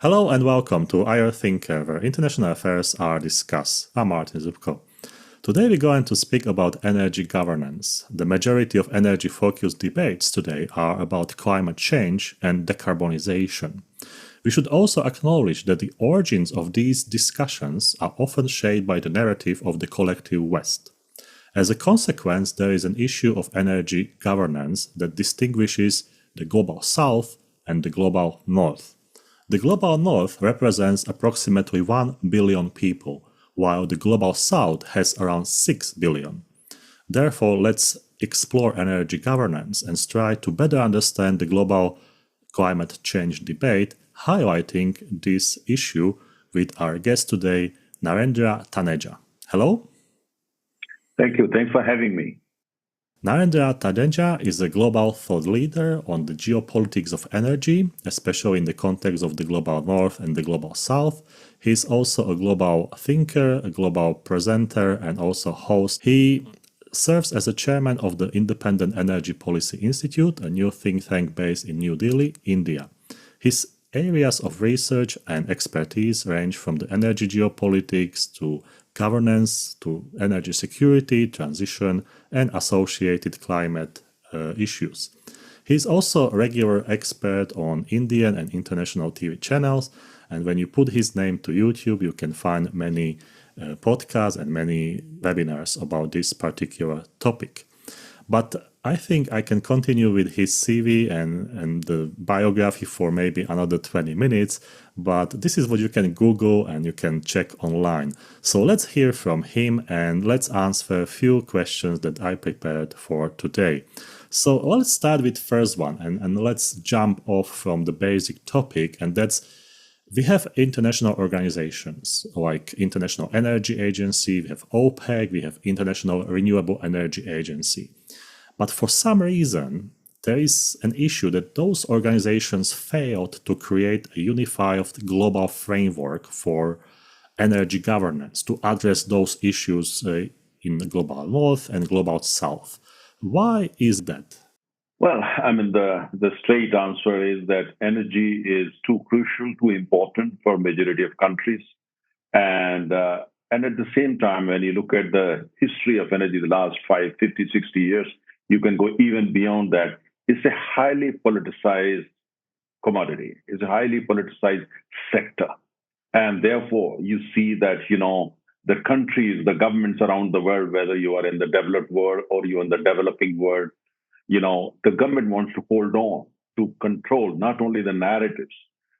Hello and welcome to IR Thinker, where international affairs are discussed. I'm Martin Zubko. Today we're going to speak about energy governance. The majority of energy-focused debates today are about climate change and decarbonization. We should also acknowledge that the origins of these discussions are often shaped by the narrative of the collective West. As a consequence, there is an issue of energy governance that distinguishes the global South and the global North. The global North represents approximately 1 billion people, while the global South has around 6 billion. Therefore, let's explore energy governance and strive to better understand the global climate change debate, highlighting this issue with our guest today, Narendra Taneja. Hello. Thank you. Thanks for having me. Narendra Taneja is a global thought leader on the geopolitics of energy, especially in the context of the global North and the global South. He is also a global thinker, a global presenter, and also host. He serves as a chairman of the Independent Energy Policy Institute, a new think tank based in New Delhi, India. His areas of research and expertise range from the energy geopolitics to governance to energy security, transition, and associated climate issues. He is also a regular expert on Indian and international TV channels, and when you put his name to YouTube, you can find many podcasts and many webinars about this particular topic. But I think I can continue with his CV and the biography for maybe another 20 minutes, but this is what you can Google and you can check online. So let's hear from him and let's answer a few questions that I prepared for today. So let's start with first one and let's jump off from the basic topic, and that's we have international organizations like International Energy Agency, we have OPEC, we have International Renewable Energy Agency. But for some reason, there is an issue that those organizations failed to create a unified global framework for energy governance to address those issues in the global North and global South. Why is that? Well, the straight answer is that energy is too crucial, too important for a majority of countries. And at the same time, when you look at the history of energy, the last 50, 60 years, you can go even beyond that. It's a highly politicized commodity. It's a highly politicized sector. And therefore, you see that, the countries, the governments around the world, whether you are in the developed world or you're in the developing world, the government wants to hold on to control not only the narratives,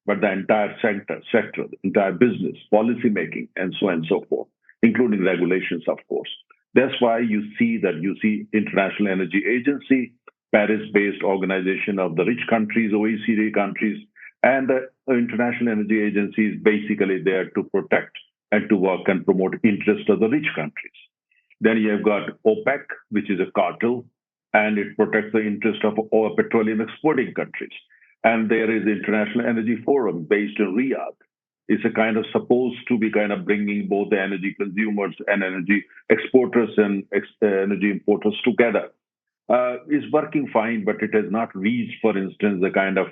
but the entire sector, the entire business, policy making, and so on and so forth, including regulations, of course. That's why you see International Energy Agency, Paris-based organization of the rich countries, OECD countries, and the International Energy Agency is basically there to protect and to work and promote interests of the rich countries. Then you have got OPEC, which is a cartel, and it protects the interest of all petroleum exporting countries. And there is the International Energy Forum based in Riyadh. It's a kind of supposed to be kind of bringing both the energy consumers and energy exporters and energy importers together. It's working fine, but it has not reached, for instance, the kind of,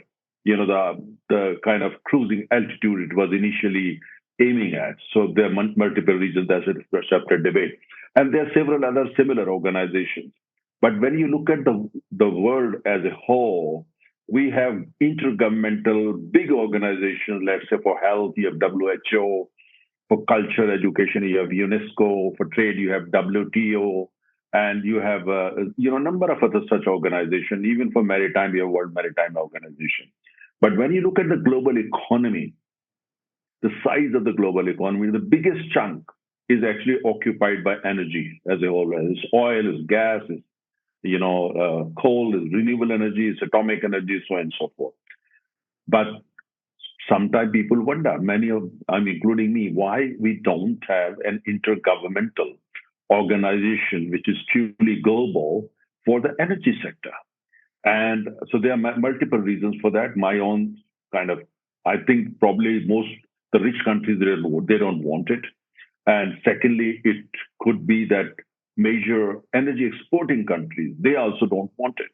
the kind of cruising altitude it was initially aiming at. So there are multiple reasons. That's a separate debate. And there are several other similar organizations. But when you look at the world as a whole, we have intergovernmental big organizations. Let's say for health, you have WHO. For culture, education, you have UNESCO. For trade, you have WTO. And you have a number of other such organizations. Even for maritime, you have World Maritime Organization. But when you look at the global economy, the size of the global economy, the biggest chunk is actually occupied by energy as a whole. It's oil, it's gas, it's coal, is renewable energy, it's atomic energy, so on and so forth. But sometimes people wonder, including me, why we don't have an intergovernmental organization which is truly global for the energy sector. And so there are multiple reasons for that. My own I think probably the rich countries, they don't want it. And secondly, it could be that major energy exporting countries, they also don't want it,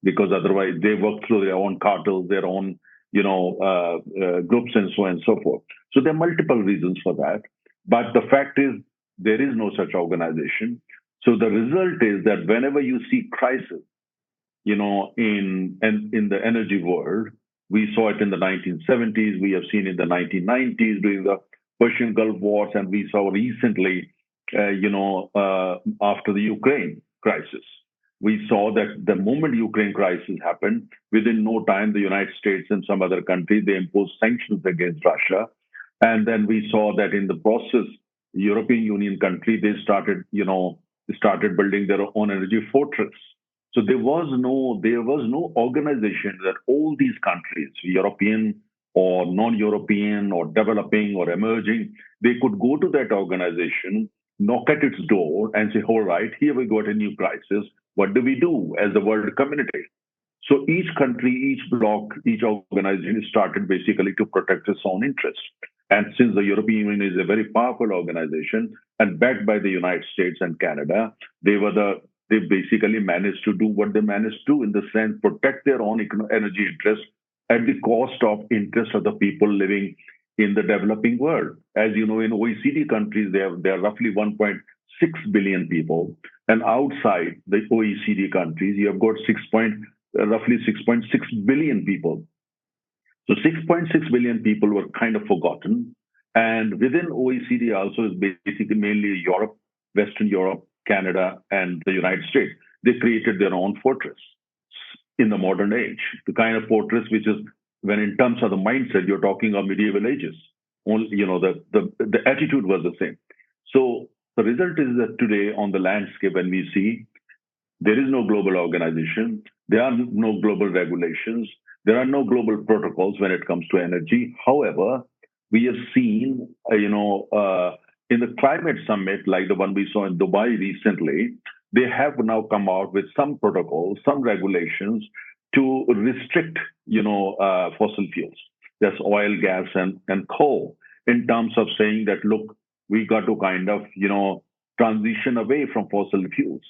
because otherwise they work through their own cartels, their own groups and so on and so forth. So there are multiple reasons for that. But the fact is, there is no such organization. So the result is that whenever you see crisis, in the energy world, we saw it in the 1970s. We have seen in the 1990s during the Persian Gulf Wars, and we saw recently, after the Ukraine crisis. We saw that the moment Ukraine crisis happened, within no time, the United States and some other countries, they imposed sanctions against Russia. And then we saw that in the process, European Union country, they started building their own energy fortress. So there was no organization that all these countries, European or non-European or developing or emerging, they could go to that organization, knock at its door, and say, "All right, here we got a new crisis. What do we do as the world community?" So each country, each bloc, each organization started basically to protect its own interests. And since the European Union is a very powerful organization and backed by the United States and Canada, they basically managed to do what they managed to do, in the sense protect their own energy interests at the cost of interest of the people living in the developing world. As you know, in OECD countries, there are roughly 1.6 billion people, and outside the OECD countries, you have got roughly 6.6 billion people. So 6.6 billion people were kind of forgotten. And within OECD also is basically mainly Europe, Western Europe, Canada, and the United States. They created their own fortress in the modern age, the kind of fortress which is, when in terms of the mindset, you're talking of medieval ages. Only, the attitude was the same. So the result is that today on the landscape, when we see there is no global organization, there are no global regulations, there are no global protocols when it comes to energy. However, we have seen, in the climate summit, like the one we saw in Dubai recently, they have now come out with some protocols, some regulations to restrict, fossil fuels. That's oil, gas, and coal, in terms of saying that, look, we got to kind of, transition away from fossil fuels.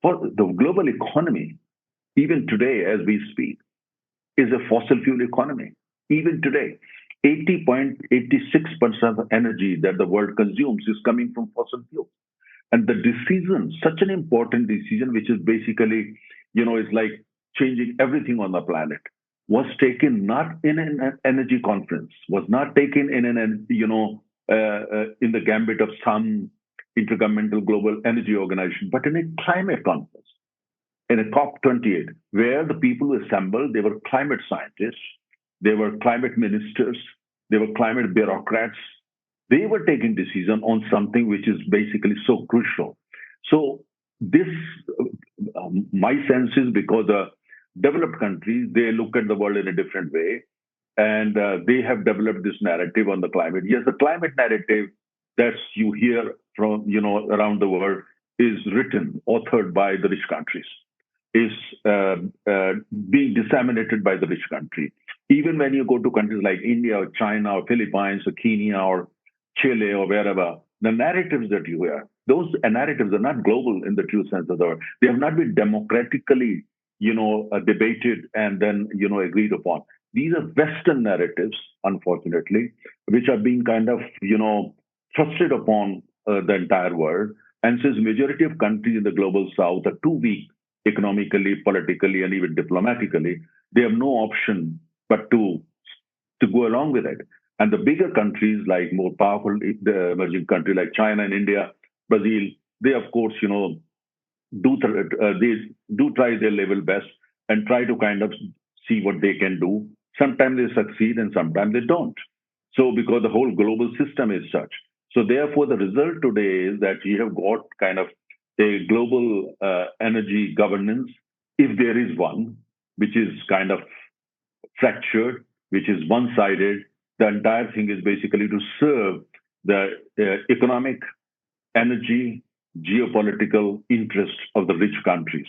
For the global economy, even today, as we speak, is a fossil fuel economy. Even today, 80.86% of energy that the world consumes is coming from fossil fuels. And the decision, such an important decision, which is basically, is like changing everything on the planet, was taken not in an energy conference, was not taken in in the gambit of some intergovernmental global energy organization, but in a climate conference, in a COP28, where the people who assembled, they were climate scientists, they were climate ministers, they were climate bureaucrats. They were taking decision on something which is basically so crucial. So this, my sense is, because the developed countries, they look at the world in a different way, and they have developed this narrative on the climate. Yes, the climate narrative that you hear from around the world is written, authored by the rich countries, is being disseminated by the rich country. Even when you go to countries like India or China or Philippines or Kenya or Chile or wherever, the narratives that you hear, those narratives are not global in the true sense of the word. They have not been democratically, debated and then, agreed upon. These are Western narratives, unfortunately, which are being kind of, thrusted upon the entire world. And since majority of countries in the global south are too weak economically, politically, and even diplomatically, they have no option but to go along with it. And the bigger countries, like more powerful, the emerging countries like China and India, Brazil, they of course, they do try their level best and try to kind of see what they can do. Sometimes they succeed and sometimes they don't. So because the whole global system is such. So therefore, the result today is that you have got kind of a global energy governance, if there is one, which is kind of fractured, which is one-sided. The entire thing is basically to serve the economic, energy, geopolitical interests of the rich countries.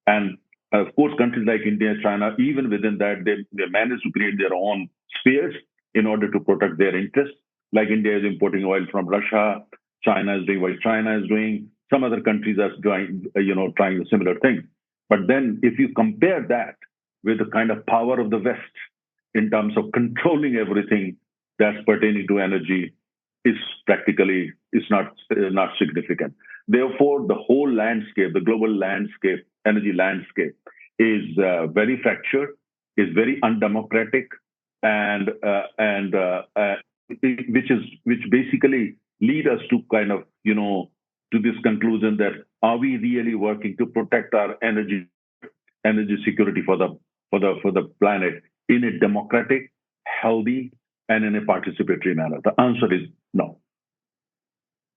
And of course, countries like India, China, even within that, they manage to create their own spheres in order to protect their interests. Like India is importing oil from Russia, China is doing what China is doing. Some other countries are doing, trying a similar thing. But then, if you compare that with the kind of power of the West, in terms of controlling everything that's pertaining to energy is practically is not significant. Therefore, the whole landscape, the global landscape, energy landscape, is very fractured, is very undemocratic, and which basically lead us to kind of to this conclusion that are we really working to protect our energy security for the planet in a democratic, healthy, and in a participatory manner? The answer is no.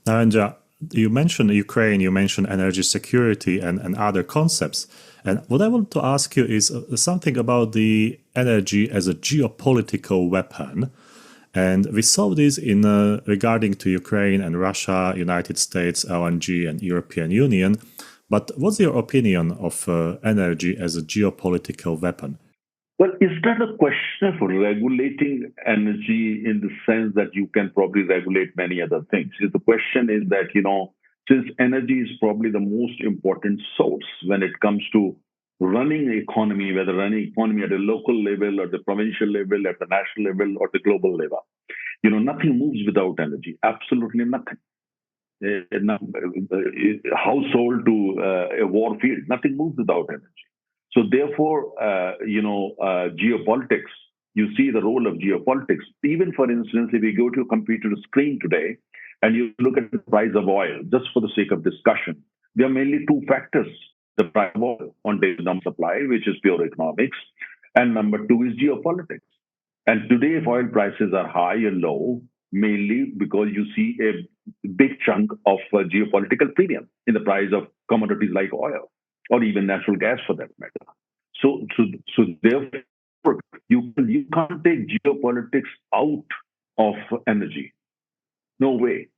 Narendra, you mentioned Ukraine, you mentioned energy security and other concepts. And what I want to ask you is something about the energy as a geopolitical weapon. And we saw this in regarding to Ukraine and Russia, United States, LNG, and European Union. But what's your opinion of energy as a geopolitical weapon? Well, it's not a question of regulating energy in the sense that you can probably regulate many other things. The question is that, since energy is probably the most important source when it comes to running the economy, whether running economy at a local level or the provincial level, at the national level or the global level, nothing moves without energy. Absolutely nothing. Household to a war field, nothing moves without energy. So therefore, geopolitics, you see the role of geopolitics. Even, for instance, if you go to a computer screen today and you look at the price of oil, just for the sake of discussion, there are mainly two factors. The price of oil on demand supply, which is pure economics, and number two is geopolitics. And today, if oil prices are high and low, mainly because you see a big chunk of geopolitical premium in the price of commodities like oil, or even natural gas for that matter. So therefore, you can't take geopolitics out of energy. No way.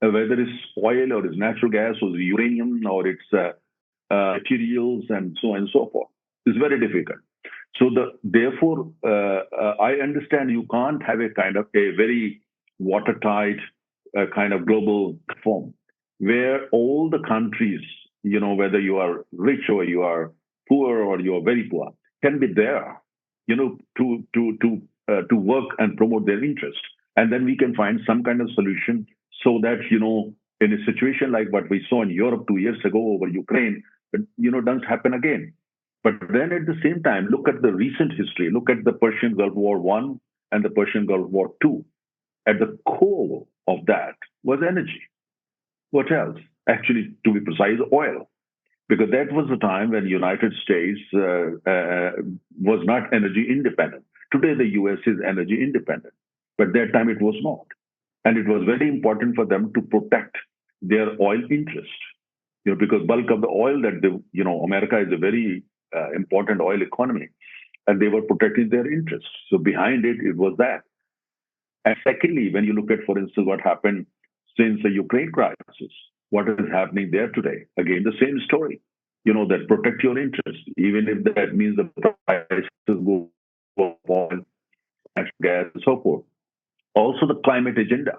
Whether it's oil or it's natural gas or it's uranium or it's materials and so on and so forth. It's very difficult. So therefore, I understand you can't have a kind of a very watertight kind of global form where all the countries, whether you are rich or you are poor or you are very poor, can be there, to work and promote their interest. And then we can find some kind of solution so that, in a situation like what we saw in Europe 2 years ago over Ukraine, doesn't happen again. But then at the same time, look at the recent history. Look at the Persian Gulf War I and the Persian Gulf War II. At the core of that was energy. What else? Actually, to be precise, oil. Because that was the time when the United States was not energy independent. Today, the US is energy independent. But that time it was not. And it was very important for them to protect their oil interest. Because bulk of the oil that America is a very important oil economy, and they were protecting their interests. So behind it, it was that. And secondly, when you look at, for instance, what happened since the Ukraine crisis, what is happening there today? Again, the same story. That protect your interest, even if that means the prices go up, oil, natural gas, and so forth. Also, the climate agenda.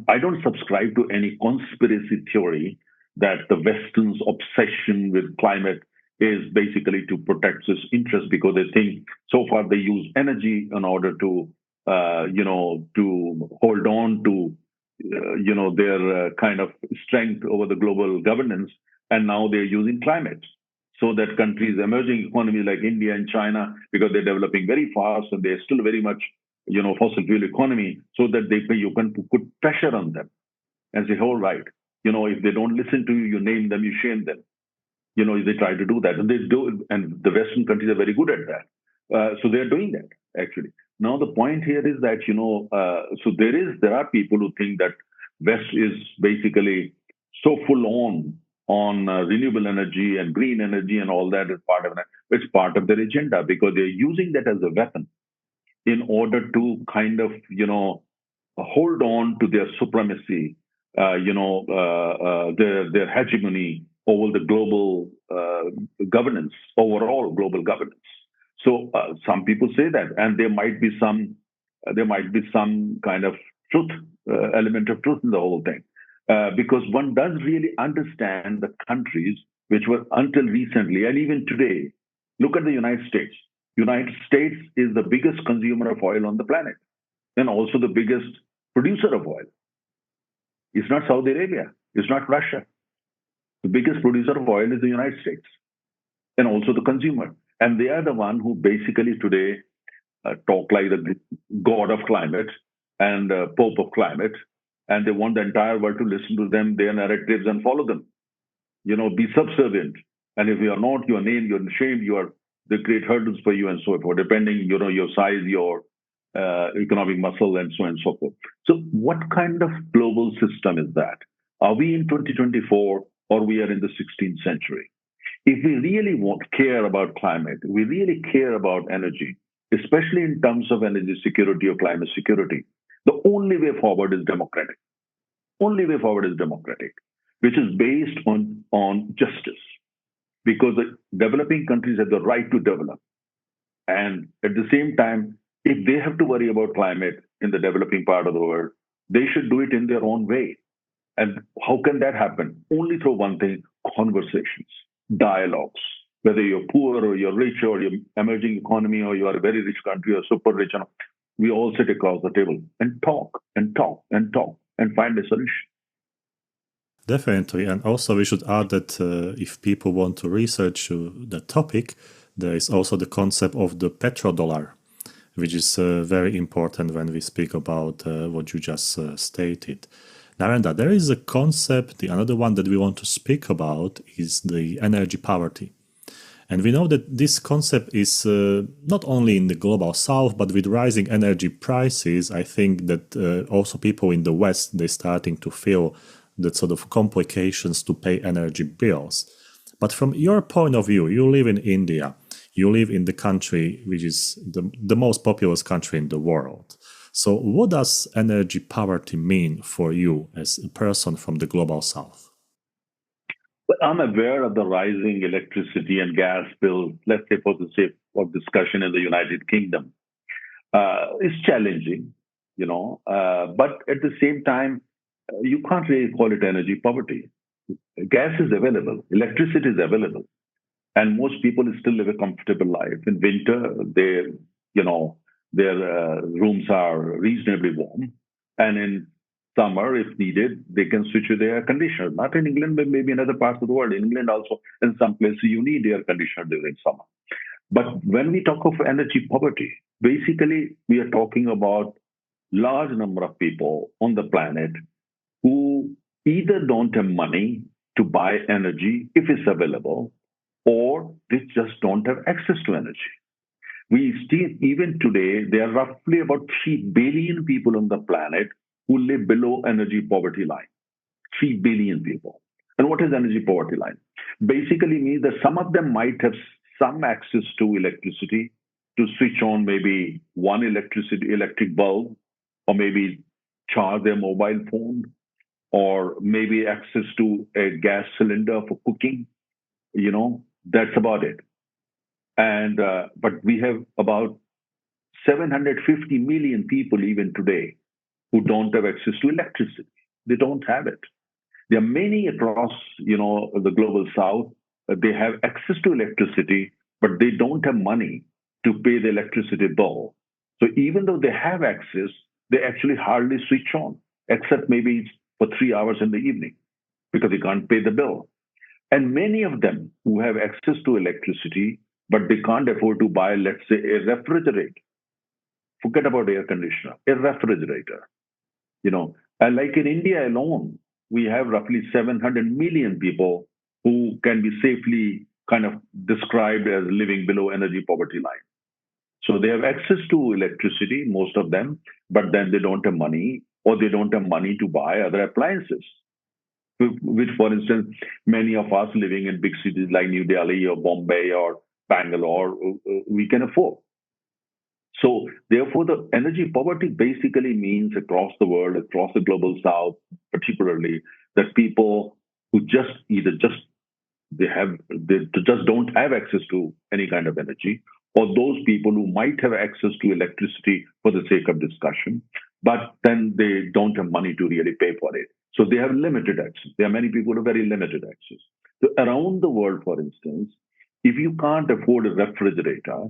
I don't subscribe to any conspiracy theory that the Western's obsession with climate is basically to protect this interest because they think so far they use energy in order to, to hold on to, their kind of strength over the global governance, and now they're using climate. So that countries, emerging economies like India and China, because they're developing very fast and they're still very much, fossil fuel economy, so that you can put pressure on them and say, all right, if they don't listen to you, you name them, you shame them. If they try to do that, and they do, and the Western countries are very good at that. So they're doing that actually. Now the point here is that so there are people who think that West is basically so full on renewable energy and green energy and all that is part of it. It's part of their agenda because they're using that as a weapon in order to kind of hold on to their supremacy, their hegemony over the global governance, overall global governance. So some people say that, and there might be some kind of truth, element of truth in the whole thing, because one does really understand the countries which were until recently and even today. Look at the United States. United States is the biggest consumer of oil on the planet and also the biggest producer of oil. It's not Saudi Arabia. It's not Russia. The biggest producer of oil is the United States and also the consumer. And they are the one who basically today talk like the god of climate and pope of climate. And they want the entire world to listen to them, their narratives, and follow them. Be subservient. And if you are not, you are named, you're shamed, you are the great hurdles for you and so forth, depending, your size, your economic muscle, and so on and so forth. So what kind of global system is that? Are we in 2024 or we are in the 16th century? If we really care about climate, we really care about energy, especially in terms of energy security or climate security, the only way forward is democratic. Only way forward is democratic, which is based on justice, because the developing countries have the right to develop. And at the same time, if they have to worry about climate in the developing part of the world, they should do it in their own way. And how can that happen? Only through one thing: conversations, dialogues. Whether you're poor or you're rich or you're emerging economy or you are a very rich country or super rich, we all sit across the table and talk and talk and talk and find a solution. Definitely. And also, we should add that if people want to research the topic, there is also the concept of the petrodollar, which is very important when we speak about what you just stated. Narendra, there is a concept, the another one that we want to speak about is the energy poverty. And we know that this concept is not only in the global south, but with rising energy prices, I think that also people in the West, they're starting to feel that sort of complications to pay energy bills. But from your point of view, you live in India, you live in the country which is the most populous country in the world. So what does energy poverty mean for you as a person from the global south? But I'm aware of the rising electricity and gas bill, let's say for the sake of discussion in the United Kingdom. It's challenging, but at the same time, you can't really call it energy poverty. Gas is available, electricity is available, and most people still live a comfortable life. In winter, you know, their rooms are reasonably warm, and in summer, if needed, they can switch to the air conditioner. Not in England, but maybe in other parts of the world. In England, also, in some places, you need air conditioner during summer. But when we talk of energy poverty, basically, we are talking about large number of people on the planet who either don't have money to buy energy if it's available, or they just don't have access to energy. We still, even today, there are roughly about 3 billion people on the planet who live below energy poverty line. 3 billion people. And what is energy poverty line? Basically means that some of them might have some access to electricity to switch on maybe one electric bulb, or maybe charge their mobile phone, or maybe access to a gas cylinder for cooking. That's about it. And but we have about 750 million people even today who don't have access to electricity. They don't have it. There are many across, the global south. They have access to electricity, but they don't have money to pay the electricity bill. So even though they have access, they actually hardly switch on, except maybe for 3 hours in the evening because they can't pay the bill. And many of them who have access to electricity, but they can't afford to buy, let's say, a refrigerator. Forget about air conditioner, a refrigerator. And like in India alone, we have roughly 700 million people who can be safely kind of described as living below energy poverty line. So they have access to electricity, most of them, but then they don't have money, or they don't have money to buy other appliances, which, for instance, many of us living in big cities like New Delhi or Bombay or Bangalore, we can afford. So, therefore, the energy poverty basically means across the world, across the global south, particularly, that people who they just don't have access to any kind of energy, or those people who might have access to electricity for the sake of discussion, but then they don't have money to really pay for it. So they have limited access. There are many people who have very limited access. So around the world, for instance, if you can't afford a refrigerator,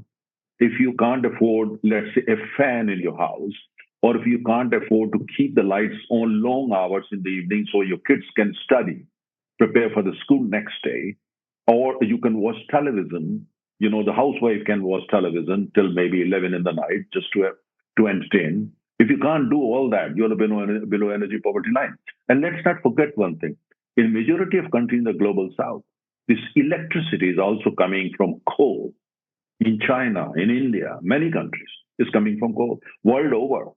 If you can't afford, let's say, a fan in your house, or if you can't afford to keep the lights on long hours in the evening so your kids can study, prepare for the school next day, or you can watch television. The housewife can watch television till maybe 11 in the night just to entertain. If you can't do all that, you're below energy poverty line. And let's not forget one thing. In majority of countries in the global south, this electricity is also coming from coal. In China, in India, many countries is coming from coal. World over,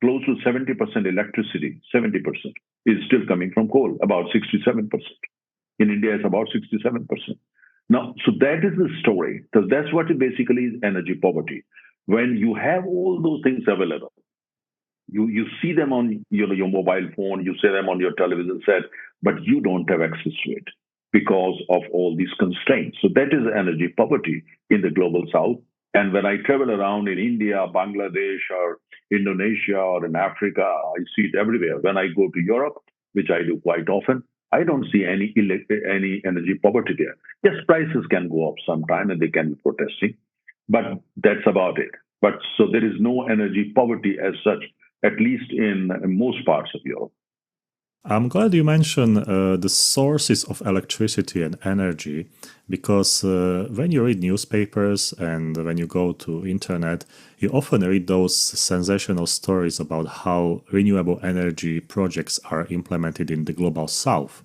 close to 70% electricity, 70% is still coming from coal, about 67%. In India, it's about 67%. Now, so that is the story. So that's what it basically is energy poverty. When you have all those things available, you see them on your mobile phone, you see them on your television set, but you don't have access to it because of all these constraints. So that is energy poverty in the global south. And when I travel around in India, Bangladesh, or Indonesia, or in Africa, I see it everywhere. When I go to Europe, which I do quite often, I don't see any energy poverty there. Yes, prices can go up sometime and they can be protesting, but that's about it. But so there is no energy poverty as such, at least in most parts of Europe. I'm glad you mentioned the sources of electricity and energy because when you read newspapers and when you go to internet, you often read those sensational stories about how renewable energy projects are implemented in the global south.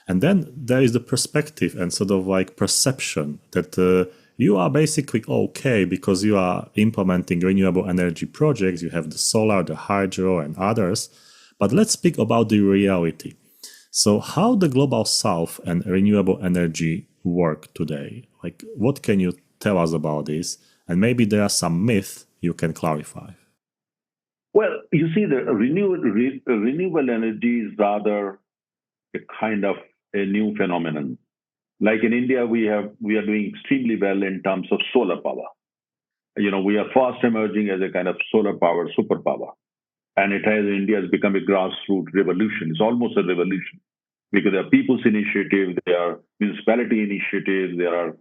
And then there is the perspective and sort of like perception that you are basically okay because you are implementing renewable energy projects. You have the solar, the hydro, and others. But let's speak about the reality. So, how the global south and renewable energy work today? Like, what can you tell us about this? And maybe there are some myths you can clarify. Well, you see, the renewable energy is rather a kind of a new phenomenon. Like in India, we are doing extremely well in terms of solar power. We are fast emerging as a kind of solar power superpower, and India has become a grassroots revolution. It's almost a revolution because there are people's initiatives, there are municipality initiatives, there are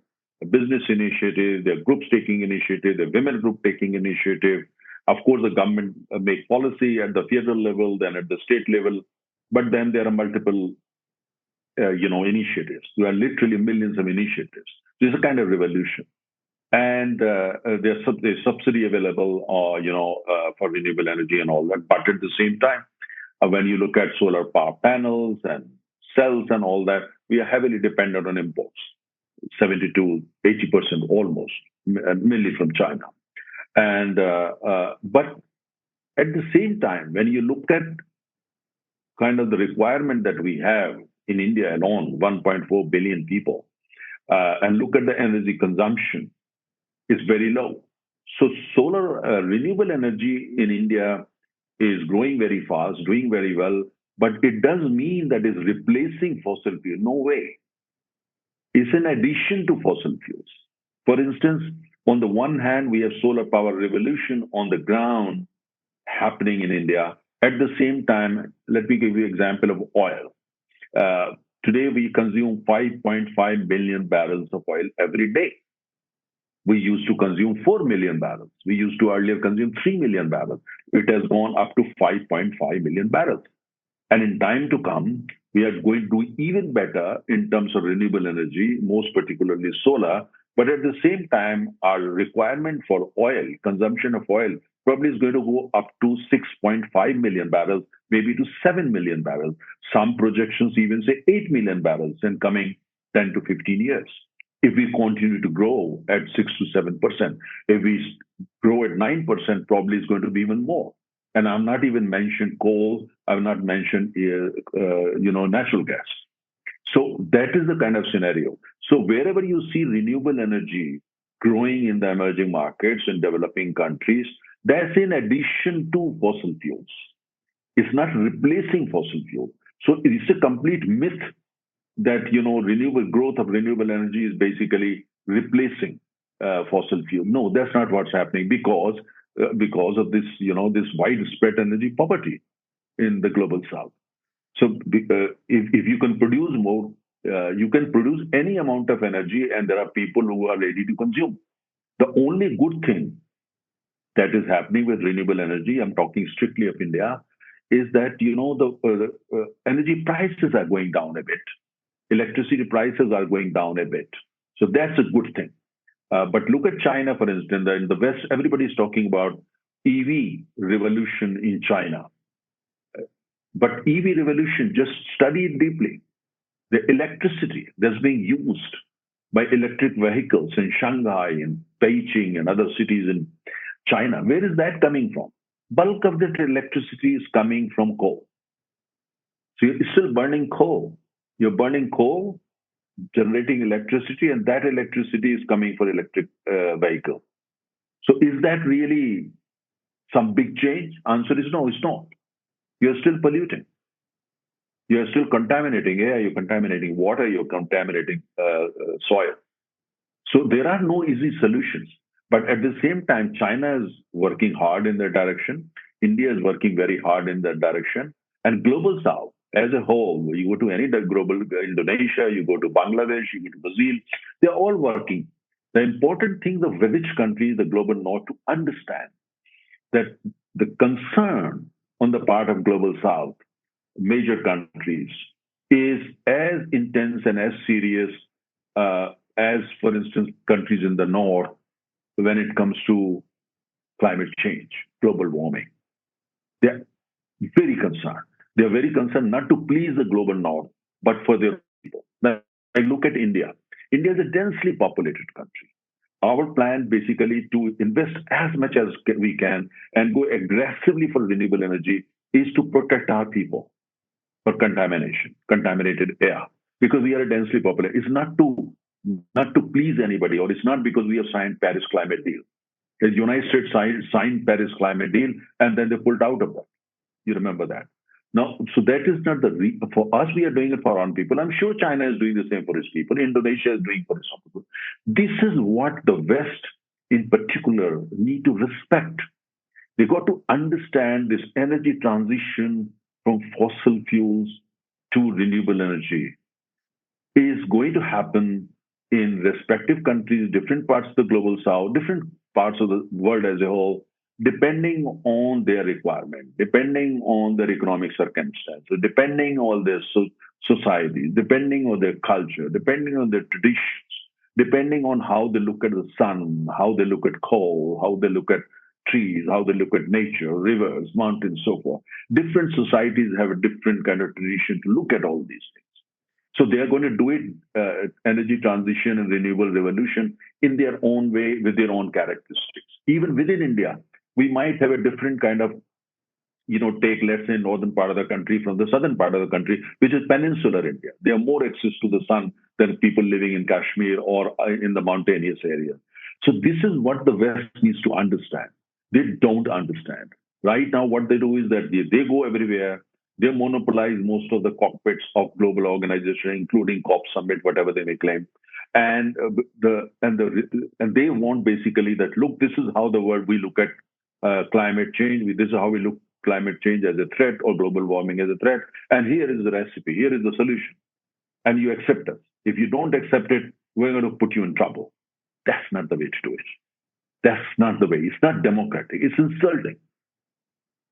business initiatives, there are groups taking initiative, there are women group taking initiative. Of course, the government make policy at the federal level, then at the state level, but then there are multiple initiatives. There are literally millions of initiatives. This is a kind of revolution. And there's subsidy available, for renewable energy and all that. But at the same time, when you look at solar power panels and cells and all that, we are heavily dependent on imports, 70 to 80% almost, mainly from China. And but at the same time, when you look at kind of the requirement that we have in India alone, 1.4 billion people, and look at the energy consumption, is very low. So solar renewable energy in India is growing very fast, doing very well, but it does mean that it's replacing fossil fuel. No way. It's an addition to fossil fuels. For instance, on the one hand, we have solar power revolution on the ground happening in India. At the same time, let me give you an example of oil. Today, we consume 5.5 billion barrels of oil every day. We used to consume 4 million barrels. We used to earlier consume 3 million barrels. It has gone up to 5.5 million barrels. And in time to come, we are going to do even better in terms of renewable energy, most particularly solar. But at the same time, our requirement for oil, consumption of oil, probably is going to go up to 6.5 million barrels, maybe to 7 million barrels. Some projections even say 8 million barrels in coming 10 to 15 years. If we continue to grow at 6 to 7%, if we grow at 9%, probably it's going to be even more. And I've not even mentioned coal. I've not mentioned, natural gas. So that is the kind of scenario. So wherever you see renewable energy growing in the emerging markets and developing countries, that's in addition to fossil fuels. It's not replacing fossil fuel. So it's a complete myth that renewable growth of renewable energy is basically replacing fossil fuel. No, that's not what's happening because of this this widespread energy poverty in the global south. So if you can produce more, you can produce any amount of energy, and there are people who are ready to consume. The only good thing that is happening with renewable energy, I'm talking strictly of India, is that the energy prices are going down a bit. Electricity prices are going down a bit. So that's a good thing. But look at China, for instance. In the West, everybody's talking about EV revolution in China. But EV revolution, just study it deeply. The electricity that's being used by electric vehicles in Shanghai and Beijing and other cities in China, where is that coming from? Bulk of that electricity is coming from coal. So you're still burning coal. You're burning coal, generating electricity, and that electricity is coming for electric vehicle. So is that really some big change? Answer is no, it's not. You're still polluting. You're still contaminating air, you're contaminating water, you're contaminating soil. So there are no easy solutions. But at the same time, China is working hard in that direction. India is working very hard in that direction. And global south as a whole, you go to any global Indonesia, you go to Bangladesh, you go to Brazil, they're all working. The important thing, the village countries, the global north, to understand that the concern on the part of global south, major countries, is as intense and as serious as, for instance, countries in the north when it comes to climate change, global warming. They're very concerned. They're very concerned not to please the global north, but for their people. Now, I look at India. India is a densely populated country. Our plan basically to invest as much as we can and go aggressively for renewable energy is to protect our people for contamination, contaminated air, because we are a densely populated. It's not to please anybody, or it's not because we have signed Paris Climate Deal. The United States signed Paris Climate Deal, and then they pulled out of that. You remember that. Now, so that is not for us. We are doing it for our own people. I'm sure China is doing the same for its people. Indonesia is doing for its own people. This is what the West, in particular, need to respect. They got to understand this energy transition from fossil fuels to renewable energy is going to happen in respective countries, different parts of the global south, different parts of the world as a whole, depending on their requirement, depending on their economic circumstances, depending on their societies, depending on their culture, depending on their traditions, depending on how they look at the sun, how they look at coal, how they look at trees, how they look at nature, rivers, mountains, so forth. Different societies have a different kind of tradition to look at all these things. So they are going to do it, energy transition and renewable revolution in their own way with their own characteristics. Even within India, we might have a different kind of, take, let's say, northern part of the country from the southern part of the country, which is peninsular India. They have more access to the sun than people living in Kashmir or in the mountainous area. So this is what the West needs to understand. They don't understand. Right now, what they do is that they go everywhere. They monopolize most of the cockpits of global organizations, including COP Summit, whatever they may claim. And they want basically that, look, this is how the world we look at climate change. This is how we look climate change as a threat or global warming as a threat. And here is the recipe. Here is the solution. And you accept us. If you don't accept it, we're going to put you in trouble. That's not the way to do it. That's not the way. It's not democratic. It's insulting.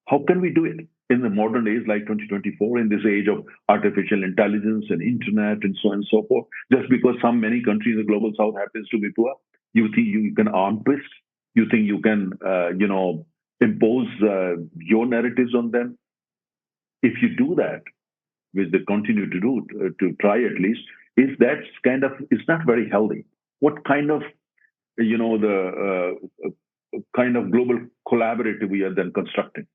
How can we do it in the modern age like 2024, in this age of artificial intelligence and internet and so on and so forth? Just because many countries in the global south happens to be poor, you think you can arm twist? You think you can, impose your narratives on them? If you do that, which they continue to do, to try at least, is that it's not very healthy. What kind of, the kind of global collaborative we are then constructing?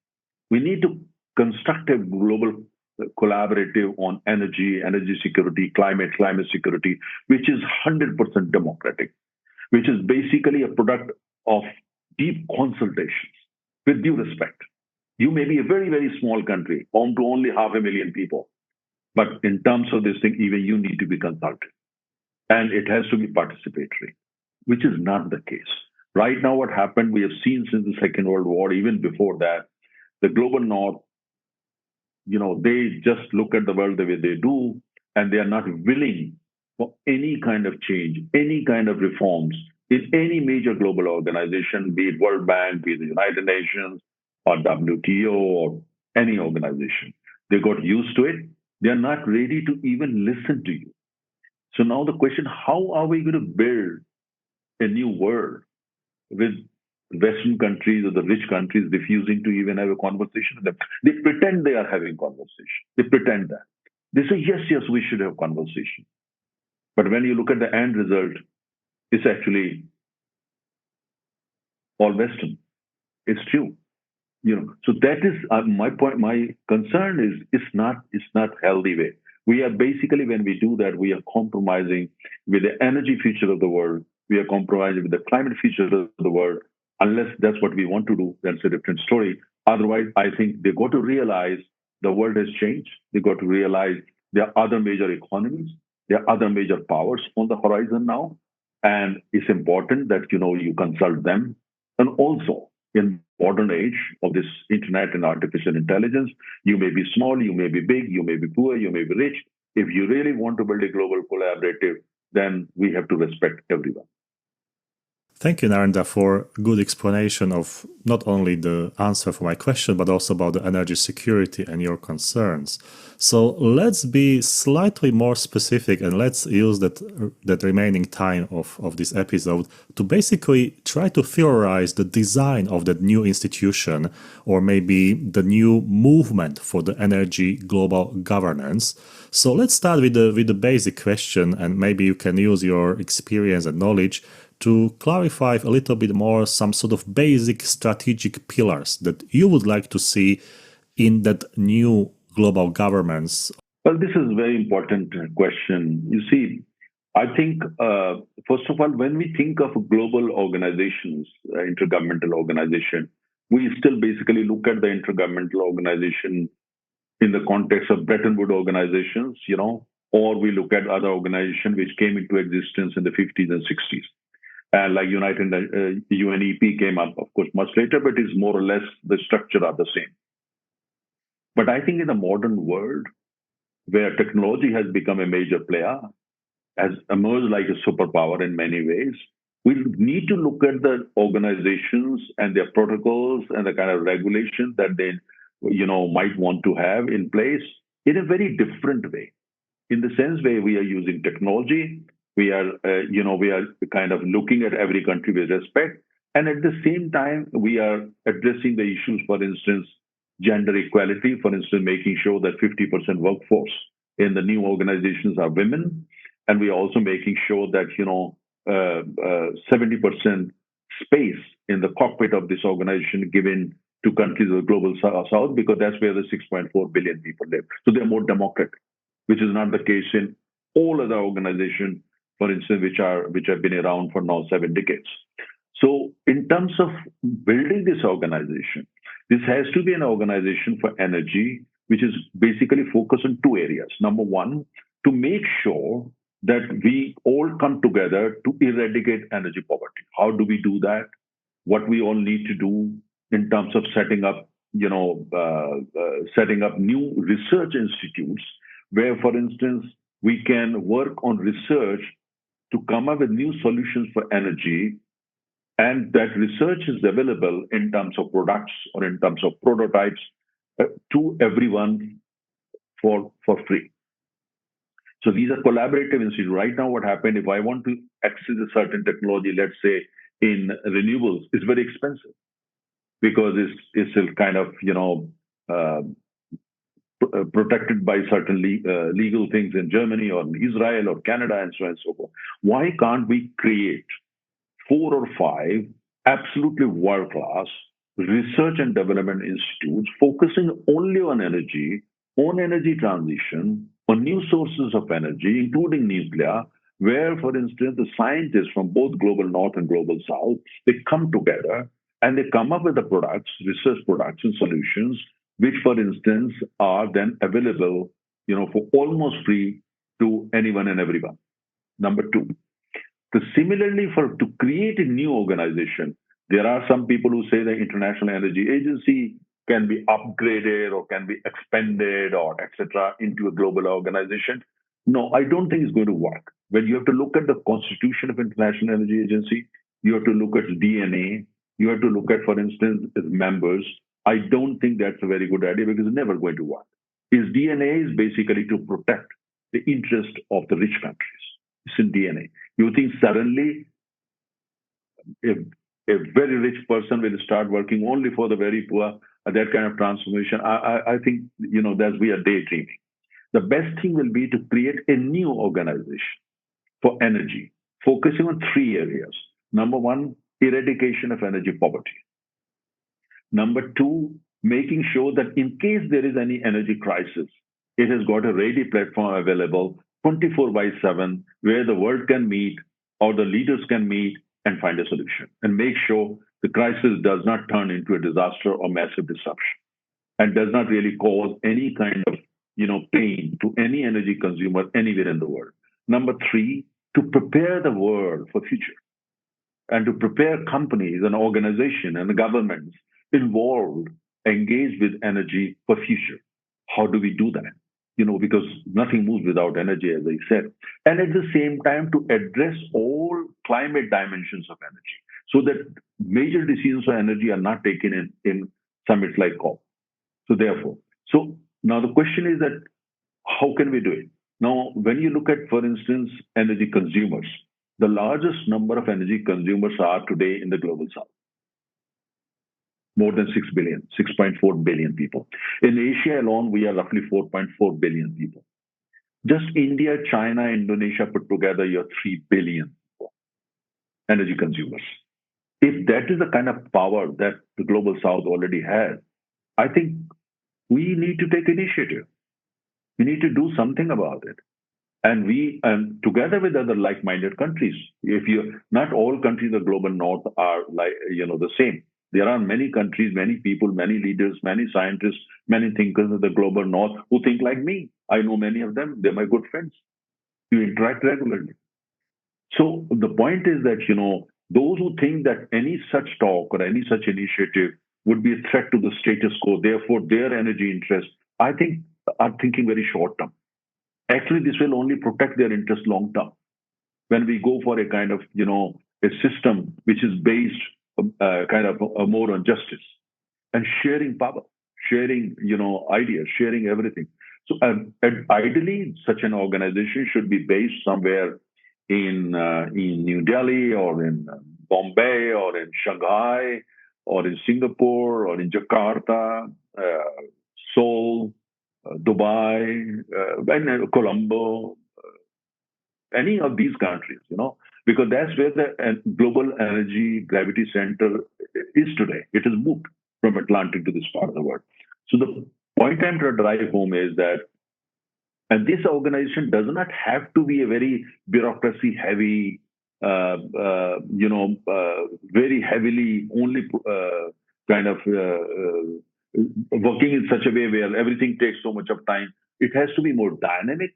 We need to construct a global collaborative on energy security, climate security, which is 100% democratic, which is basically a product of deep consultations with due respect. You may be a very, very small country, home to only 500,000 people. But in terms of this thing, even you need to be consulted. And it has to be participatory, which is not the case. Right now, what happened, we have seen since the Second World War, even before that, the global north, they just look at the world the way they do, and they are not willing for any kind of change, any kind of reforms in any major global organization, be it World Bank, be it the United Nations or WTO or any organization. They got used to it. They're not ready to even listen to you. So now the question, how are we going to build a new world with Western countries or the rich countries refusing to even have a conversation with them? They pretend they are having conversation. They pretend that. They say, yes, yes, we should have conversation. But when you look at the end result, it's actually all Western. It's true. So that is my point. My concern is it's not healthy way. We are basically, when we do that, we are compromising with the energy future of the world. We are compromising with the climate future of the world. Unless that's what we want to do, that's a different story. Otherwise, I think they got to realize the world has changed. They got to realize there are other major economies, there are other major powers on the horizon now, and it's important that you consult them. And also, in modern age of this internet and artificial intelligence, you may be small, you may be big, you may be poor, you may be rich. If you really want to build a global collaborative, then we have to respect everyone. Thank you, Narendra, for a good explanation of not only the answer for my question, but also about the energy security and your concerns. So let's be slightly more specific and let's use that remaining time of this episode to basically try to theorize the design of that new institution or maybe the new movement for the energy global governance. So let's start with the basic question, and maybe you can use your experience and knowledge to clarify a little bit more some sort of basic strategic pillars that you would like to see in that new global governance. Well, this is a very important question. You see, I think, first of all, when we think of global organizations, intergovernmental organization, we still basically look at the intergovernmental organization in the context of Bretton Woods organizations, or we look at other organizations which came into existence in the 50s and 60s. Like United UNEP came up, of course, much later, but it's more or less the structure are the same. But I think in the modern world, where technology has become a major player, has emerged like a superpower in many ways, we need to look at the organizations and their protocols and the kind of regulations that they, might want to have in place in a very different way. In the sense where we are using technology, we are, we are kind of looking at every country with respect, and at the same time, we are addressing the issues. For instance, gender equality. For instance, making sure that 50% workforce in the new organizations are women, and we are also making sure that 70% space in the cockpit of this organization given to countries of the global south, because that's where the 6.4 billion people live. So they're more democratic, which is not the case in all other organizations, for instance, which have been around for now 7 decades. So in terms of building this organization, this has to be an organization for energy, which is basically focused on 2 areas. Number one, to make sure that we all come together to eradicate energy poverty. How do we do that? What we all need to do in terms of setting up new research institutes where, for instance, we can work on research to come up with new solutions for energy, and that research is available in terms of products or in terms of prototypes to everyone for free. So these are collaborative institutes. Right now, what happened, if I want to access a certain technology, let's say in renewables, it's very expensive because it's still kind of, protected by certain legal things in Germany or in Israel or Canada and so on and so forth. Why can't we create 4 or 5 absolutely world-class research and development institutes focusing only on energy transition, on new sources of energy, including nuclear, where, for instance, the scientists from both global north and global south, they come together and they come up with the products, research products and solutions, which, for instance, are then available, for almost free to anyone and everyone. Number 2. So similarly, to create a new organization, there are some people who say the International Energy Agency can be upgraded or can be expanded or etc. into a global organization. No, I don't think it's going to work. When you have to look at the constitution of International Energy Agency, You have to look at DNA. You have to look at, for instance, its members. I don't think that's a very good idea because it's never going to work. His DNA is basically to protect the interest of the rich countries. It's in DNA. You think suddenly a, a very rich person will start working only for the very poor, that kind of transformation, I think, that we are daydreaming. The best thing will be to create a new organization for energy, focusing on three areas. Number one, eradication of energy poverty. Number two, making sure that in case there is any energy crisis, it has got a ready platform available 24 by 7 where the world can meet or the leaders can meet and find a solution and make sure the crisis does not turn into a disaster or massive disruption and does not really cause any kind of pain to any energy consumer anywhere in the world. Number three, to prepare the world for future and to prepare companies and organizations and governments involved, engaged with energy for future. How do we do that? Because nothing moves without energy, as I said. And at the same time, to address all climate dimensions of energy so that major decisions on energy are not taken in summits like COP. So now the question is that how can we do it? Now, when you look at, for instance, energy consumers, the largest number of energy consumers are today in the global south. More than 6 billion, 6.4 billion people. In Asia alone, we are roughly 4.4 billion people. Just India, China, Indonesia put together, you're 3 billion people, energy consumers. If that is the kind of power that the global south already has, I think we need to take initiative. We need to do something about it. And we, together with other like-minded countries, not all countries of the global north are the same. There are many countries, many people, many leaders, many scientists, many thinkers of the global north who think like me. I know many of them. They're my good friends. You interact regularly. So the point is that, those who think that any such talk or any such initiative would be a threat to the status quo, therefore their energy interests, I think, are thinking very short term. Actually, this will only protect their interest long term. When we go for a kind of, a system which is based kind of more on justice and sharing power, sharing, ideas, sharing everything. So ideally, such an organization should be based somewhere in New Delhi or in Bombay or in Shanghai or in Singapore or in Jakarta, Seoul, Dubai, and Colombo, any of these countries, because that's where the global energy gravity center is today. It has moved from Atlantic to this part of the world. So the point I'm trying to drive home is that, and this organization does not have to be a very bureaucracy heavy, very heavily only kind of working in such a way where everything takes so much of time. It has to be more dynamic.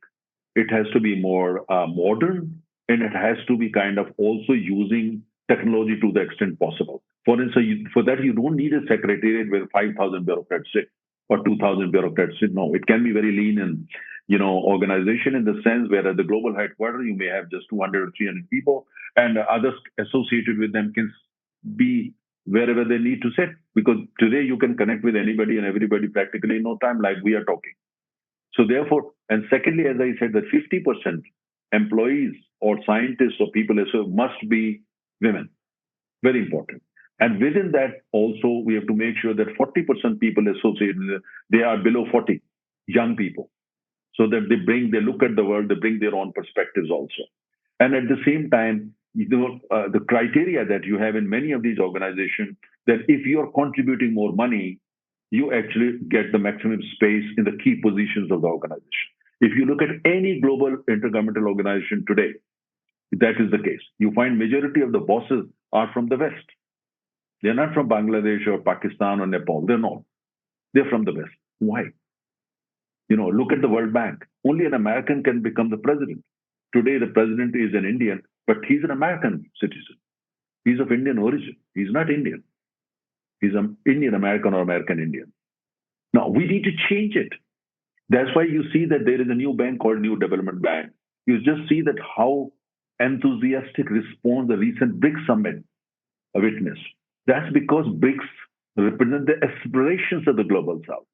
It has to be more modern, and it has to be kind of also using technology to the extent possible. For instance, for that, you don't need a secretariat where 5,000 bureaucrats sit or 2,000 bureaucrats sit. No, it can be very lean and, organization in the sense where at the global headquarters, you may have just 200 or 300 people, and others associated with them can be wherever they need to sit. Because today you can connect with anybody and everybody practically in no time, like we are talking. So therefore, and secondly, as I said, that 50% employees or scientists or people must be women. Very important. And within that, also, we have to make sure that 40% people associated, they are below 40, young people, so that they look at the world, they bring their own perspectives also. And at the same time, the criteria that you have in many of these organizations, that if you're contributing more money, you actually get the maximum space in the key positions of the organization. If you look at any global intergovernmental organization today, that is the case. You find majority of the bosses are from the West. They're not from Bangladesh or Pakistan or Nepal. They're not. They're from the West. Why? Look at the World Bank. Only an American can become the president. Today, the president is an Indian, but he's an American citizen. He's of Indian origin. He's not Indian. He's an Indian American or American Indian. Now, we need to change it. That's why you see that there is a new bank called New Development Bank. You just see that how enthusiastic response the recent BRICS summit a witness. That's because BRICS represent the aspirations of the global south.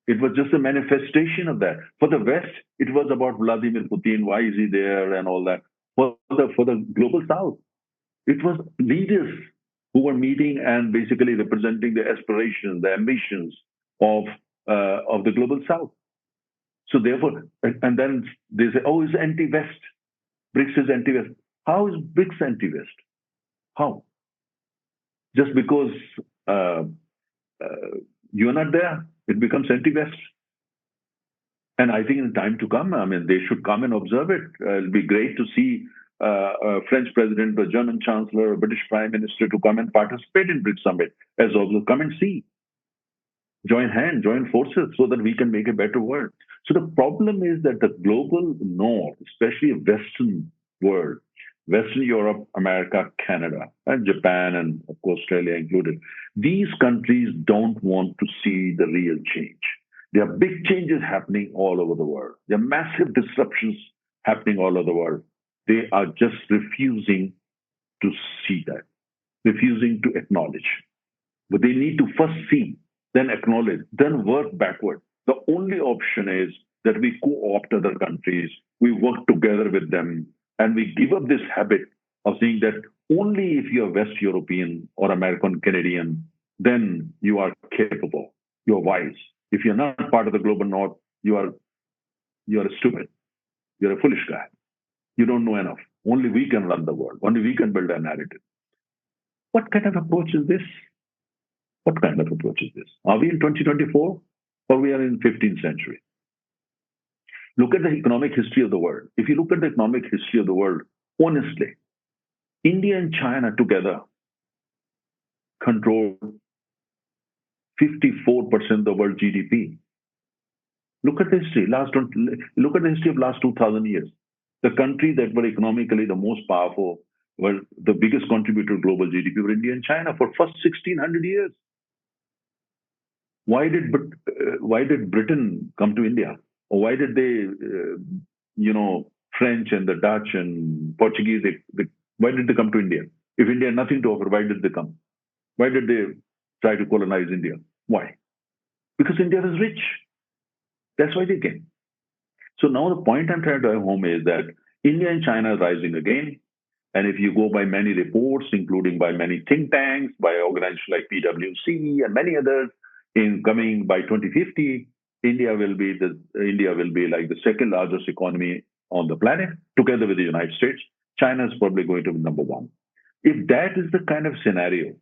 It was just a manifestation of that. For the West, it was about Vladimir Putin, why is he there, and all that. For the global south, it was leaders who were meeting and basically representing the aspirations, the ambitions of of the global south. So therefore, and then they say, "Oh, it's anti-West. BRICS is anti-West." How is BRICS anti-West? How? Just because uh, uh, you're not there, it becomes anti-West. And I think in time to come, I mean, they should come and observe it. It'll be great to see a French president, a German chancellor, a British prime minister to come and participate in BRICS summit as also come and see, join hands, join forces so that we can make a better world. So the problem is that the global north, especially a Western world, Western Europe, America, Canada, and Japan, and of course Australia included, these countries don't want to see the real change. There are big changes happening all over the world. There are massive disruptions happening all over the world. They are just refusing to see that, refusing to acknowledge. But they need to first see, then acknowledge, then work backward. The only option is that we co-opt other countries, we work together with them, and we give up this habit of saying that only if you're West European or American Canadian, then you are capable, you're wise. If you're not part of the global north, you're stupid, you're a foolish guy. You don't know enough. Only we can run the world. Only we can build a narrative. What kind of approach is this? What kind of approach is this? Are we in 2024 or we are in 15th century? Look at the economic history of the world. If you look at the economic history of the world, honestly, India and China together control 54% of the world GDP. Look at the history. Look at the history of last 2,000 years. The countries that were economically the most powerful were the biggest contributor to global GDP were India and China for first 1,600 years. Why did Britain come to India? Or why did they, French and the Dutch and Portuguese, why did they come to India? If India had nothing to offer, why did they come? Why did they try to colonize India? Why? Because India was rich. That's why they came. So now the point I'm trying to drive home is that India and China are rising again. And if you go by many reports, including by many think tanks, by organizations like PwC and many others, in coming by 2050, India will be like the second largest economy on the planet, together with the United States. China is probably going to be number one. If that is the kind of scenario,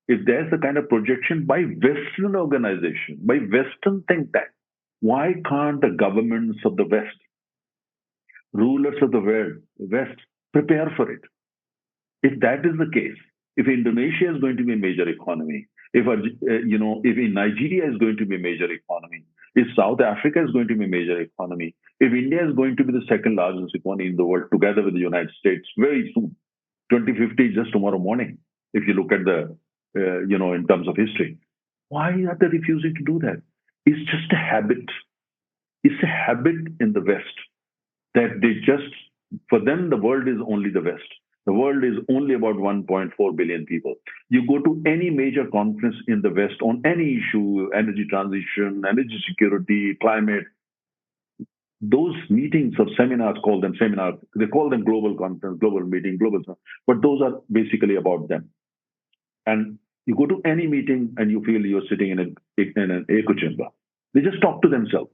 if there's the kind of projection by Western organization, by Western think tank, why can't the governments of the West, rulers of the world, West, prepare for it? If that is the case, if Indonesia is going to be a major economy, if Nigeria is going to be a major economy, if South Africa is going to be a major economy, if India is going to be the second largest economy in the world, together with the United States, very soon, 2050 just tomorrow morning. If you look at in terms of history, why are they refusing to do that? It's just a habit. It's a habit in the West that for them, the world is only the West. The world is only about 1.4 billion people. You go to any major conference in the West on any issue, energy transition, energy security, climate, those meetings or seminars, they call them global conference, global meeting, but those are basically about them. And you go to any meeting and you feel you're sitting in an echo chamber. They just talk to themselves,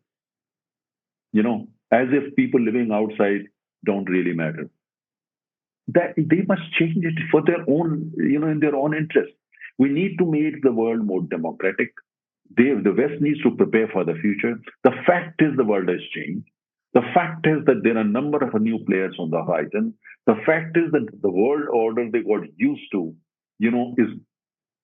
as if people living outside don't really matter. That they must change it for their own, in their own interest. We need to make the world more democratic. The West needs to prepare for the future. The fact is the world has changed. The fact is that there are a number of new players on the horizon. The fact is that the world order they got used to, is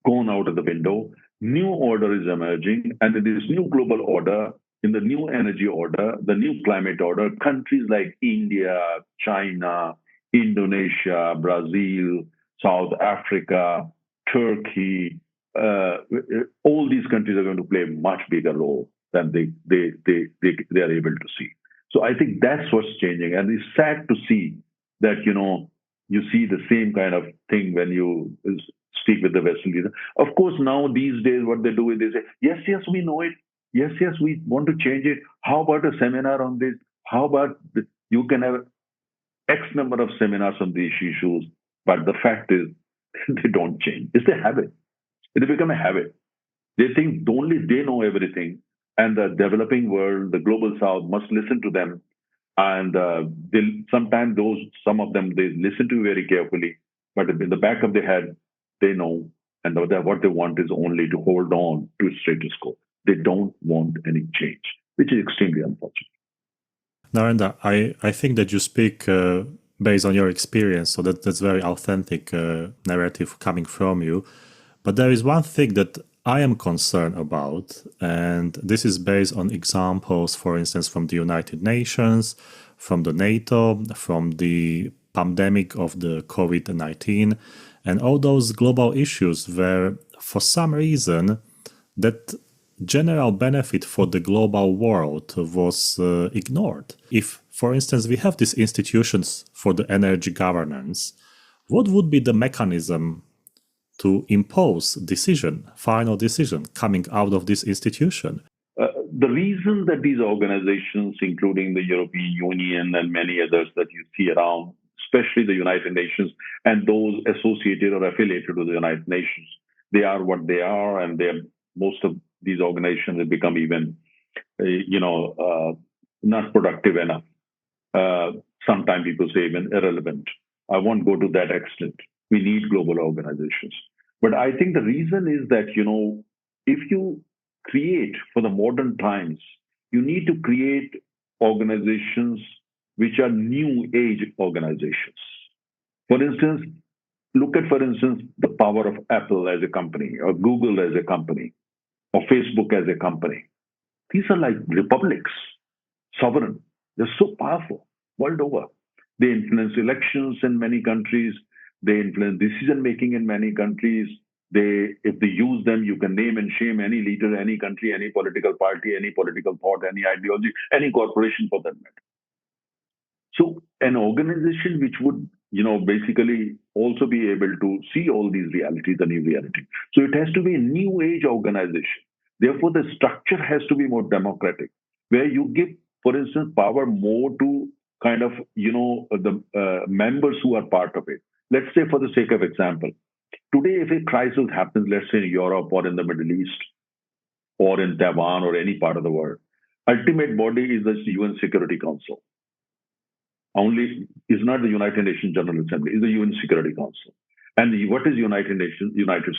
gone out of the window. New order is emerging, and in this new global order, in the new energy order, the new climate order, countries like India, China, Indonesia, Brazil, South Africa, Turkey, all these countries are going to play a much bigger role than they are able to see. So I think that's what's changing, and it's sad to see that You see the same kind of thing when you speak with the Western leader. Of course, now these days, what they do is they say, yes, yes, we know it. Yes, yes, we want to change it. How about a seminar on this? How about you can have X number of seminars on these issues, but the fact is they don't change. It's a habit. It become a habit. They think only they know everything, and the developing world, the global south, must listen to them. And sometimes some of them, they listen to you very carefully, but in the back of their head, they know, and what they want is only to hold on to status quo. They don't want any change, which is extremely unfortunate. Narendra, I think that you speak based on your experience, so that's very authentic narrative coming from you. But there is one thing that I am concerned about, and this is based on examples, for instance, from the United Nations, from the NATO, from the pandemic of the COVID-19, and all those global issues where, for some reason, that general benefit for the global world was ignored. If, for instance, we have these institutions for the energy governance, what would be the mechanism to impose final decision coming out of this institution? The reason that these organizations, including the European Union and many others that you see around, especially the United Nations and those associated or affiliated with the United Nations, they are what they are, and most of these organizations have become even, not productive enough. Sometimes people say even irrelevant. I won't go to that extent. We need global organizations. But I think the reason is that, if you create for the modern times, you need to create organizations which are new age organizations. For instance, for instance, the power of Apple as a company, or Google as a company, or Facebook as a company. These are like republics, sovereign. They're so powerful world over. They influence elections in many countries. They influence decision making in many countries. If they use them, you can name and shame any leader, any country, any political party, any political thought, any ideology, any corporation for that matter. So an organization which would, basically also be able to see all these realities, the new reality. So it has to be a new age organization. Therefore, the structure has to be more democratic, where you give, for instance, power more to kind of, the members who are part of it. Let's say, for the sake of example, today, if a crisis happens, let's say in Europe or in the Middle East or in Taiwan or any part of the world, ultimate body is the UN Security Council. Only is not the United Nations General Assembly, is the UN Security Council. And what is United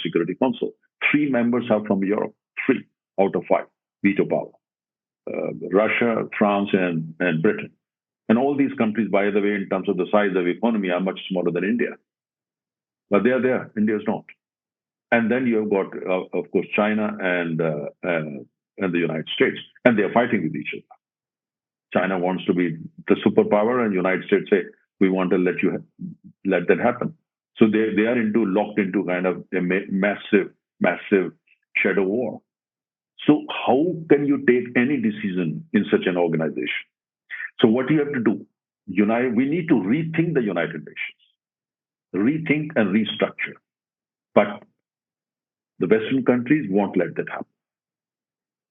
Security Council? 3 members are from Europe, 3 out of 5 veto power. Russia, France, and Britain. And all these countries, by the way, in terms of the size of economy, are much smaller than India. But they are there. India is not. And then you have got, of course, China and the United States, and they are fighting with each other. China wants to be the superpower, and United States say we want to let that happen. So they are locked into kind of a massive shadow war. So how can you take any decision in such an organization? So what you have to do, we need to rethink the United Nations, rethink and restructure. But the Western countries won't let that happen.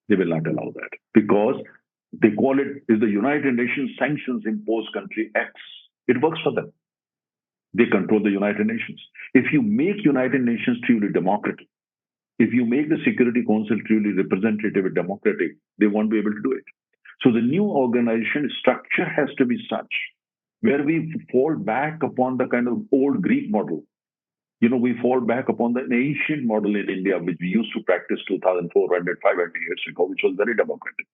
They will not allow that because they call it, if the United Nations sanctions impose country X, it works for them. They control the United Nations. If you make United Nations truly democratic, if you make the Security Council truly representative and democratic, they won't be able to do it. So the new organization structure has to be such where we fall back upon the kind of old Greek model. We fall back upon the ancient model in India, which we used to practice 2,400, 500 years ago, which was very democratic.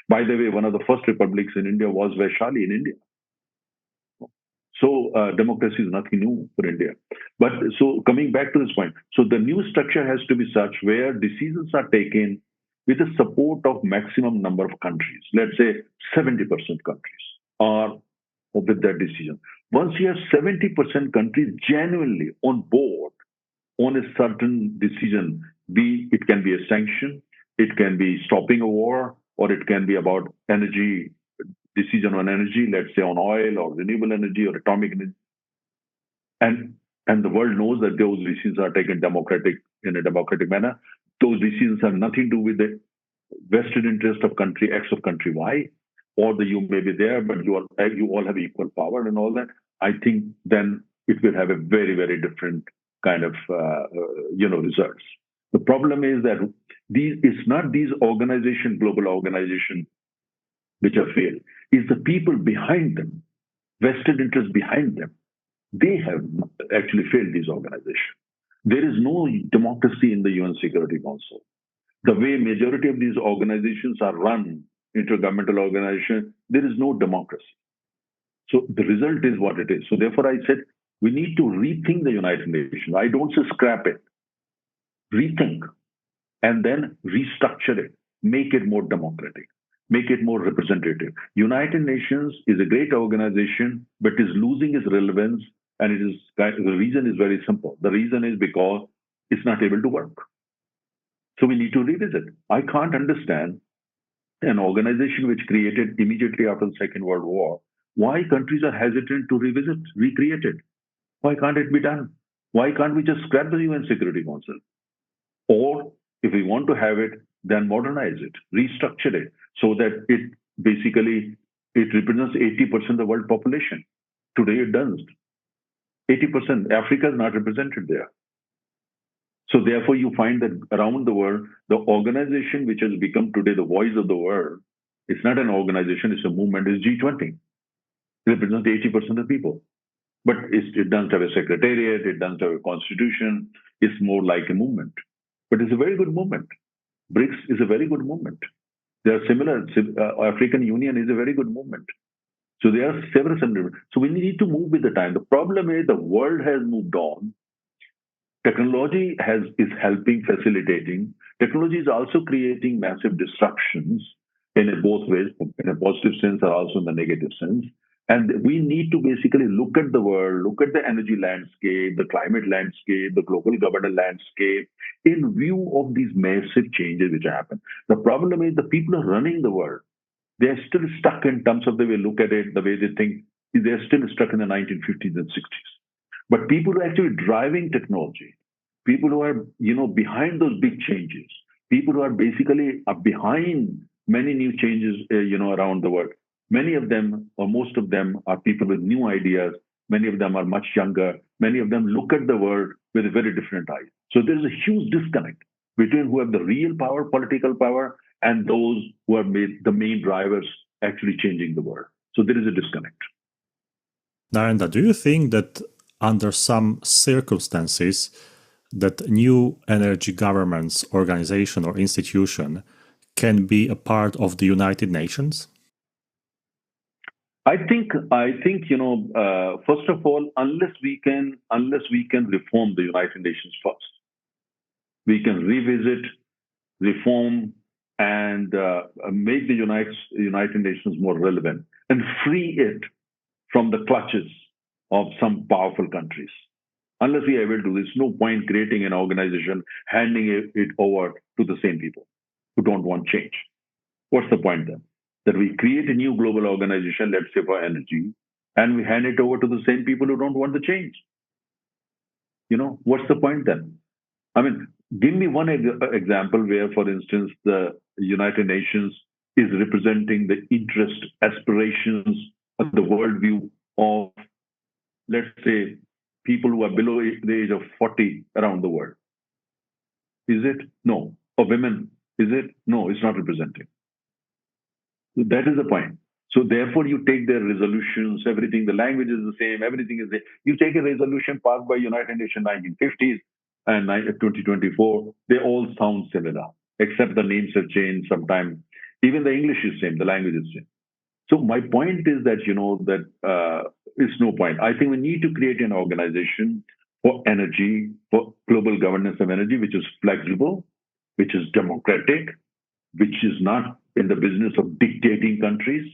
By the way, one of the first republics in India was Vaishali in India. So democracy is nothing new for India. But so coming back to this point, so the new structure has to be such where decisions are taken with the support of maximum number of countries. Let's say 70% countries are with that decision. Once you have 70% countries genuinely on board on a certain decision, it can be a sanction, it can be stopping a war, or it can be about energy, decision on energy, let's say on oil or renewable energy or atomic energy. and and the world knows that those decisions are taken in a democratic manner. Those decisions have nothing to do with the vested interest of country X of country Y, or the you may be there, but you all have equal power and all that. I think then it will have a very very different kind of results. The problem is that it's not these global organizations, which have failed. It's the people behind them, vested interests behind them. They have actually failed these organizations. There is no democracy in the UN Security Council. The way majority of these organizations are run, intergovernmental organizations, there is no democracy. So the result is what it is. So therefore, I said we need to rethink the United Nations. I don't say scrap it, rethink, and then restructure it, make it more democratic, make it more representative. United Nations is a great organization, but is losing its relevance, and the reason is very simple. The reason is because it's not able to work. So we need to revisit. I can't understand an organization which created immediately after the Second World War, why countries are hesitant to recreate it. Why can't it be done? Why can't we just scrap the UN Security Council? Or if we want to have it, then modernize it, restructure it so that it represents 80% of the world population. Today it doesn't. 80%. Africa is not represented there. So therefore, you find that around the world, the organization which has become today the voice of the world, it's not an organization, it's a movement, is G20. It represents 80% of people. But it doesn't have a secretariat, it doesn't have a constitution, it's more like a movement. But it's a very good movement. BRICS is a very good movement. There are similar, African Union is a very good movement. So there are several. So we need to move with the time. The problem is the world has moved on. Technology is helping, facilitating. Technology is also creating massive disruptions in both ways, in a positive sense or also in the negative sense. And we need to basically look at the world, look at the energy landscape, the climate landscape, the global governance landscape, in view of these massive changes which happen. The problem is the people who are running the world, they're still stuck in terms of the way they look at it, the way they think. They're still stuck in the 1950s and 60s. But people who are actually driving technology, people who are behind those big changes, people who are basically behind many new changes around the world. Many of them, or most of them, are people with new ideas. Many of them are much younger. Many of them look at the world with a very different eye. So there's a huge disconnect between who have the real power, political power, and those who are the main drivers actually changing the world. So there is a disconnect. Narendra, do you think that under some circumstances that new energy governance organization or institution can be a part of the United Nations? I think first of all, unless we can reform the United Nations first, we can revisit, reform, and make the United Nations more relevant and free it from the clutches of some powerful countries. Unless we are able to do this, no point creating an organization, handing it over to the same people who don't want change. What's the point then? That we create a new global organization, let's say for energy, and we hand it over to the same people who don't want the change. What's the point then? I mean, give me one example where, for instance, the United Nations is representing the interest, aspirations, the worldview of, let's say, people who are below the age of 40 around the world. Is it? No. Or women? Is it? No, it's not representing. That is the point. So therefore, you take their resolutions, everything, the language is the same, everything is there. You take a resolution passed by United Nations 1950s and 2024, they all sound similar, except the names have changed sometimes. Even the English is same, the language is same. So my point is that, it's no point. I think we need to create an organization for energy, for global governance of energy, which is flexible, which is democratic, which is not in the business of dictating countries,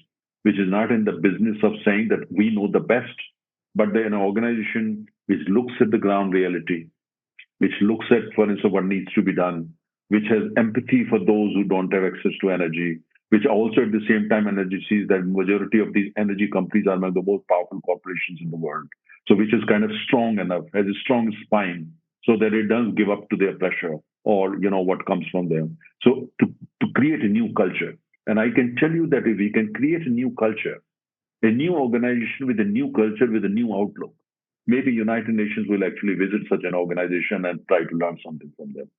which is not in the business of saying that we know the best, but an organization which looks at the ground reality, which looks at, for instance, what needs to be done, which has empathy for those who don't have access to energy, which also at the same time energy sees that majority of these energy companies are among the most powerful corporations in the world. So which is kind of strong enough, has a strong spine, so that it doesn't give up to their pressure or what comes from them. So to create a new culture. And I can tell you that if we can create a new culture, a new organization with a new culture, with a new outlook, maybe United Nations will actually visit such an organization and try to learn something from them.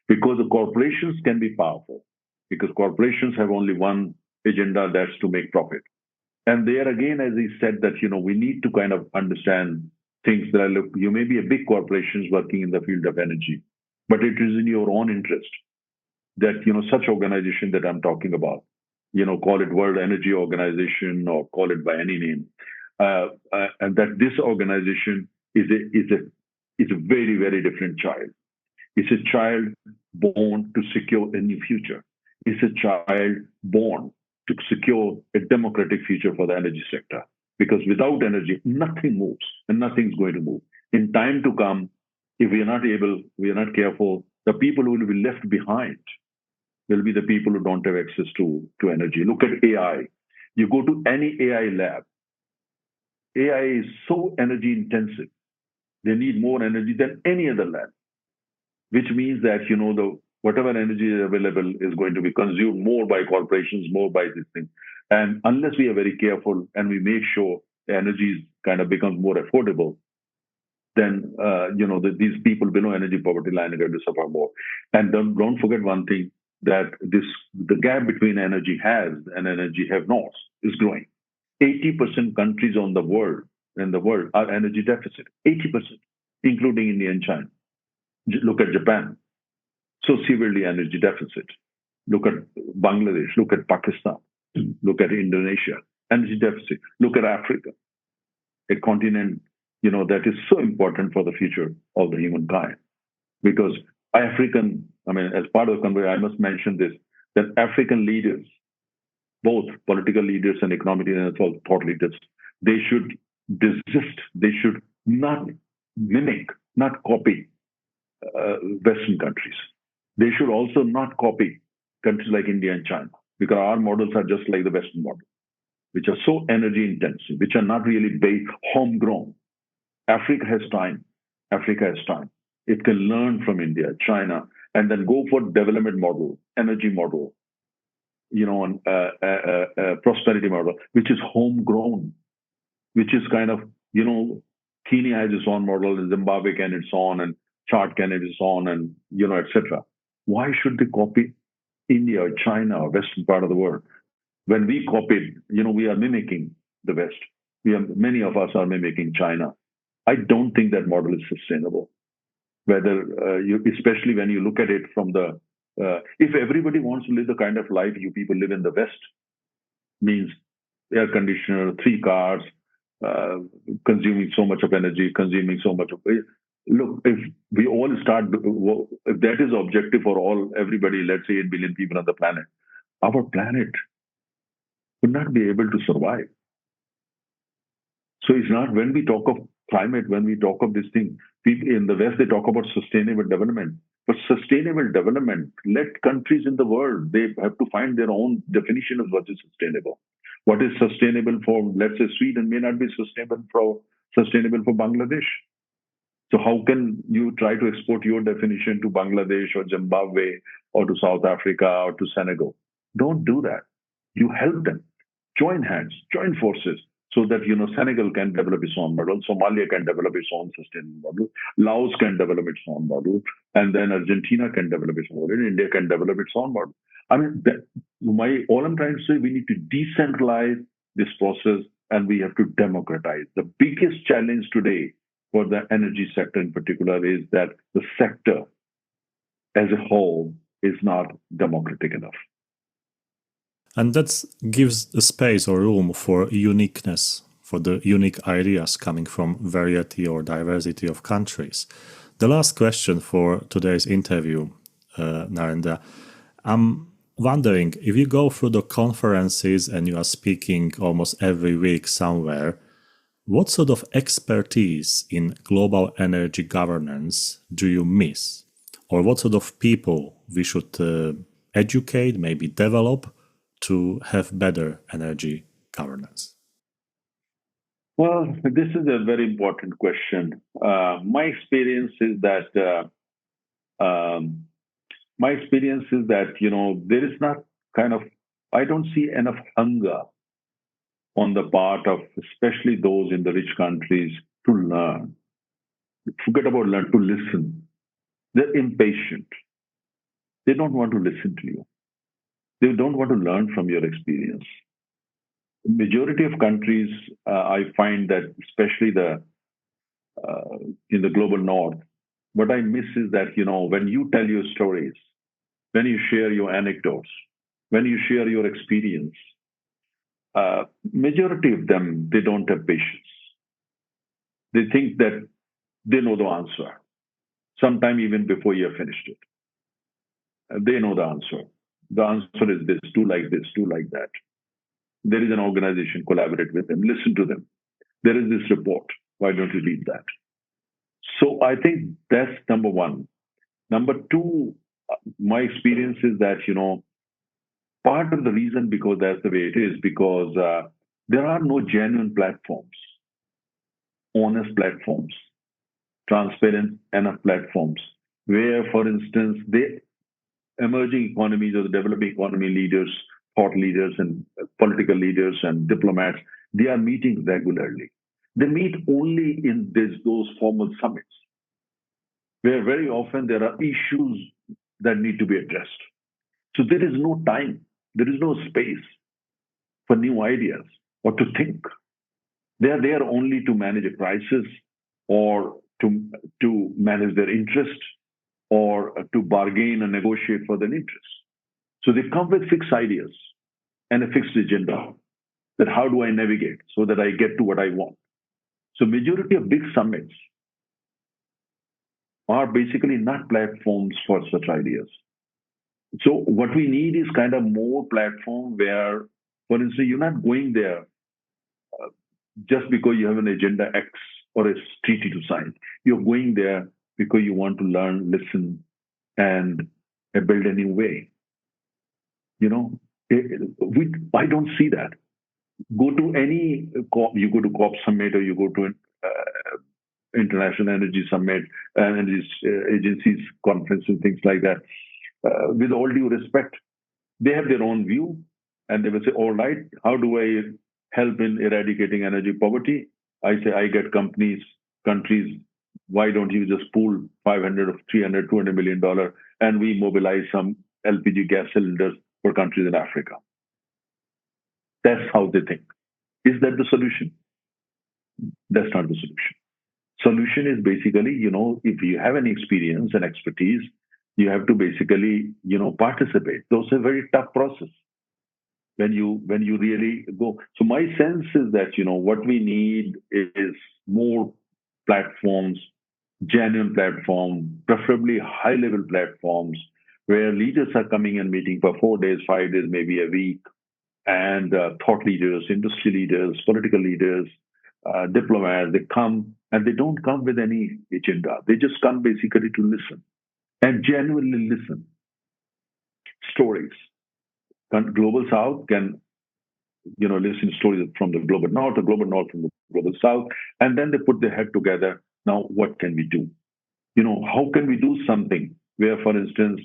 Because the corporations can be powerful, because corporations have only one agenda, that's to make profit. And there again, as he said, that we need to kind of understand things that look, you may be a big corporations working in the field of energy, but it is in your own interest that such organization that I'm talking about, call it World Energy Organization or call it by any name, and that this organization is a very, very different child. It's a child born to secure a new future. It's a child born to secure a democratic future for the energy sector. Because without energy, nothing moves and nothing's going to move. In time to come, if we are not careful, the people who will be left behind will be the people who don't have access to energy. Look at AI. You go to any AI lab, AI is so energy intensive. They need more energy than any other lab, which means that, whatever energy is available is going to be consumed more by corporations, more by this thing. And unless we are very careful and we make sure the energy kind of becomes more affordable, then, these people below energy poverty line are going to suffer more. And don't forget one thing, that the gap between energy haves and energy have-nots is growing. 80% countries in the world are energy deficit. 80%, including India and China. Look at Japan, so severely energy deficit. Look at Bangladesh, look at Pakistan, look at Indonesia, energy deficit. Look at Africa, a continent, that is so important for the future of the humankind. Because as part of the conversation, I must mention this, that African leaders, both political leaders and economic leaders and thought leaders, they should desist. They should not mimic, not copy Western countries. They should also not copy countries like India and China, because our models are just like the Western model, which are so energy intensive, which are not really based homegrown. Africa has time. Africa has time. It can learn from India, China, and then go for development model, energy model, and prosperity model, which is homegrown, which is kind of, Kenya has its own model, and Zimbabwe can its own, and Chad can its own, and, etc. Why should they copy India or China or Western part of the world? When we copied, we are mimicking the West. Many of us are mimicking China. I don't think that model is sustainable. Especially when you look at it from if everybody wants to live the kind of life you people live in the West, means air conditioner, 3 cars, consuming so much of energy, consuming so much of. Look, if we all start, if that is the objective for everybody, let's say 8 billion people on the planet, our planet would not be able to survive. So it's not, when we talk of climate, when we talk of this thing, people in the West, they talk about sustainable development. But sustainable development, let countries in the world, they have to find their own definition of what is sustainable. What is sustainable for, let's say, Sweden may not be sustainable for Bangladesh. So how can you try to export your definition to Bangladesh or Zimbabwe or to South Africa or to Senegal? Don't do that. You help them. Join hands, join forces, so that, Senegal can develop its own model, Somalia can develop its own sustainable model, Laos can develop its own model, and then Argentina can develop its own model, India can develop its own model. All I'm trying to say, we need to decentralize this process and we have to democratize. The biggest challenge today for the energy sector in particular is that the sector as a whole is not democratic enough. And that gives a space or room for uniqueness, for the unique ideas coming from variety or diversity of countries. The last question for today's interview, Narendra, I'm wondering, if you go through the conferences and you are speaking almost every week somewhere, what sort of expertise in global energy governance do you miss? Or what sort of people we should educate, maybe develop, to have better energy governance? Well, this is a very important question. My experience is that um, there is not kind of I don't see enough hunger on the part of especially those in the rich countries to learn. Forget about learn to listen. They're impatient. They don't want to listen to you. They don't want to learn from your experience. Majority of countries, I find that especially the uh, in the global north, what I miss is that when you tell your stories, when you share your anecdotes, when you share your experience, majority of them they don't have patience. They think that they know the answer. Sometime even before you have finished it, they know the answer. The answer is this: do like this, do like that. There is an organization, collaborate with them, listen to them. There is this report. Why don't you read that? So I think that's number one. Number two, my experience is that part of the reason because that's the way it is because there are no genuine platforms, honest platforms, transparent enough platforms where, for instance, the emerging economies or the developing economy leaders, thought leaders, and political leaders and diplomats, they are meeting regularly. They meet only in those formal summits where very often there are issues that need to be addressed. So there is no time, there is no space for new ideas or to think. They are there only to manage a crisis or to manage their interest or to bargain and negotiate for their interests. So they come with fixed ideas and a fixed agenda that how do I navigate so that I get to what I want. So majority of big summits are basically not platforms for such ideas. So what we need is kind of more platform where, for instance, you're not going there just because you have an agenda X or a treaty to sign. You're going there because you want to learn, listen, and build a new way. You know, I don't see that. Go to any you go to COP summit or you go to an International Energy Summit, energy agencies conference and things like that. With all due respect, they have their own view, and they will say, "All right, how do I help in eradicating energy poverty?" I say, "I get countries. Why don't you just pool 500 or 300, $200 million, and we mobilize some LPG gas cylinders for countries in Africa?" That's how they think. Is that the solution? That's not the solution. Solution is basically, if you have any experience and expertise, you have to basically, participate. Those are very tough process when you really go. So my sense is that, what we need is more platforms, genuine platform, preferably high level platforms where leaders are coming and meeting for 4 days, 5 days, maybe a week, and thought leaders, industry leaders, political leaders, diplomats, they come and they don't come with any agenda. They just come basically to listen and genuinely listen. Stories. Global South can, listen to stories from the global north from the global south, and then they put their head together. Now, what can we do? How can we do something where, for instance,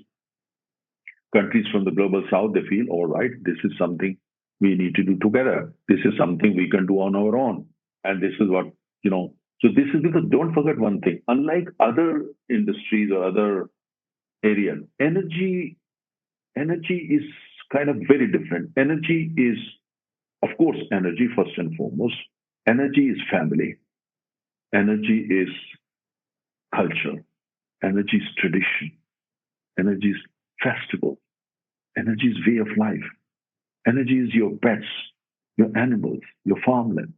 countries from the global south, they feel, all right, this is something we need to do together. This is something we can do on our own. And this is what, so this is because don't forget one thing, unlike other industries or other areas, energy is kind of very different. Energy is, of course, energy first and foremost. Energy is family. Energy is culture. Energy is tradition. Energy is festival. Energy is way of life. Energy is your pets, your animals, your farmland,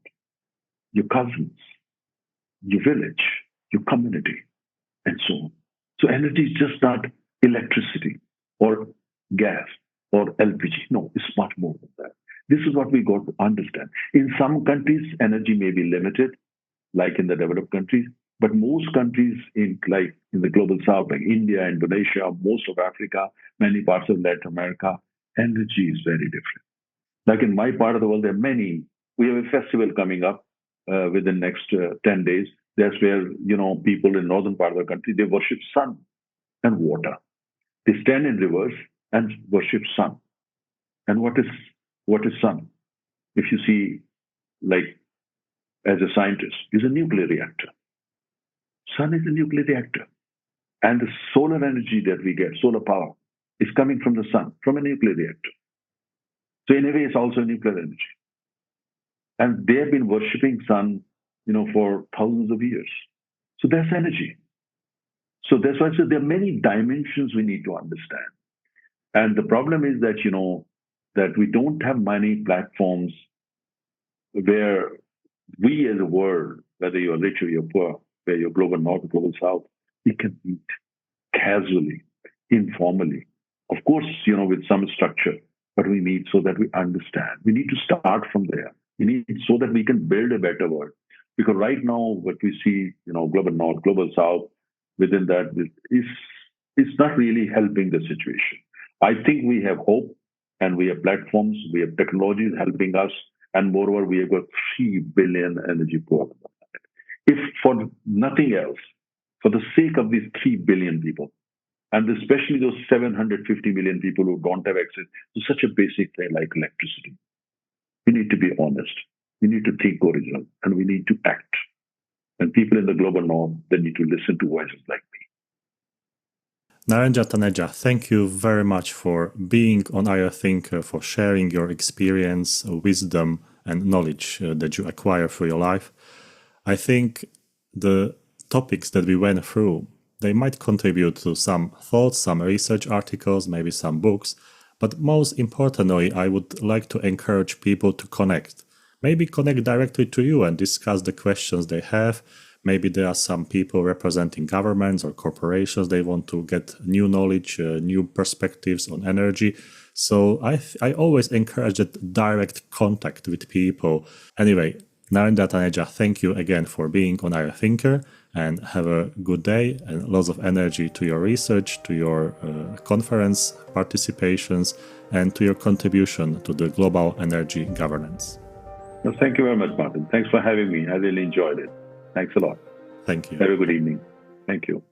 your cousins, your village, your community, and so on. So energy is just not electricity or gas or LPG. No, it's much more than that. This is what we got to understand. In some countries, energy may be limited, like in the developed countries, but most countries like in the global south, like India, Indonesia, most of Africa, many parts of Latin America, energy is very different. Like in my part of the world, there are many. We have a festival coming up. within next 10 days. That's where, people in northern part of the country, they worship sun and water. They stand in rivers and worship sun. And what is sun? If you see, like, as a scientist, is a nuclear reactor. Sun is a nuclear reactor. And the solar energy that we get, solar power, is coming from the sun, from a nuclear reactor. So in a way, it's also nuclear energy. And they have been worshipping sun, for thousands of years. So that's energy. So that's why I said there are many dimensions we need to understand. And the problem is that, that we don't have many platforms where we as a world, whether you're rich or you're poor, where you're global north, global south, we can meet casually, informally. Of course, with some structure, but we meet so that we understand. We need to start from there. We need so that we can build a better world. Because right now, what we see, global north, global south, within that is not really helping the situation. I think we have hope and we have platforms, we have technologies helping us, and moreover, we have got 3 billion energy poor. If for nothing else, for the sake of these 3 billion people, and especially those 750 million people who don't have access to such a basic thing like electricity, we need to be honest. We need to think original, and we need to act. And people in the global north, they need to listen to voices like me. Narendra Taneja, thank you very much for being on IR Thinker, for sharing your experience, wisdom, and knowledge that you acquire through your life. I think the topics that we went through, they might contribute to some thoughts, some research articles, maybe some books. But most importantly, I would like to encourage people to connect. Maybe connect directly to you and discuss the questions they have. Maybe there are some people representing governments or corporations. They want to get new knowledge, new perspectives on energy. So I always encourage that direct contact with people. Anyway, Narendra Taneja, thank you again for being on IR Thinker, and have a good day and lots of energy to your research, to your conference participations, and to your contribution to the global energy governance. Well, thank you very much, Martin. Thanks for having me. I really enjoyed it. Thanks a lot. Thank you. Have a good evening. Thank you.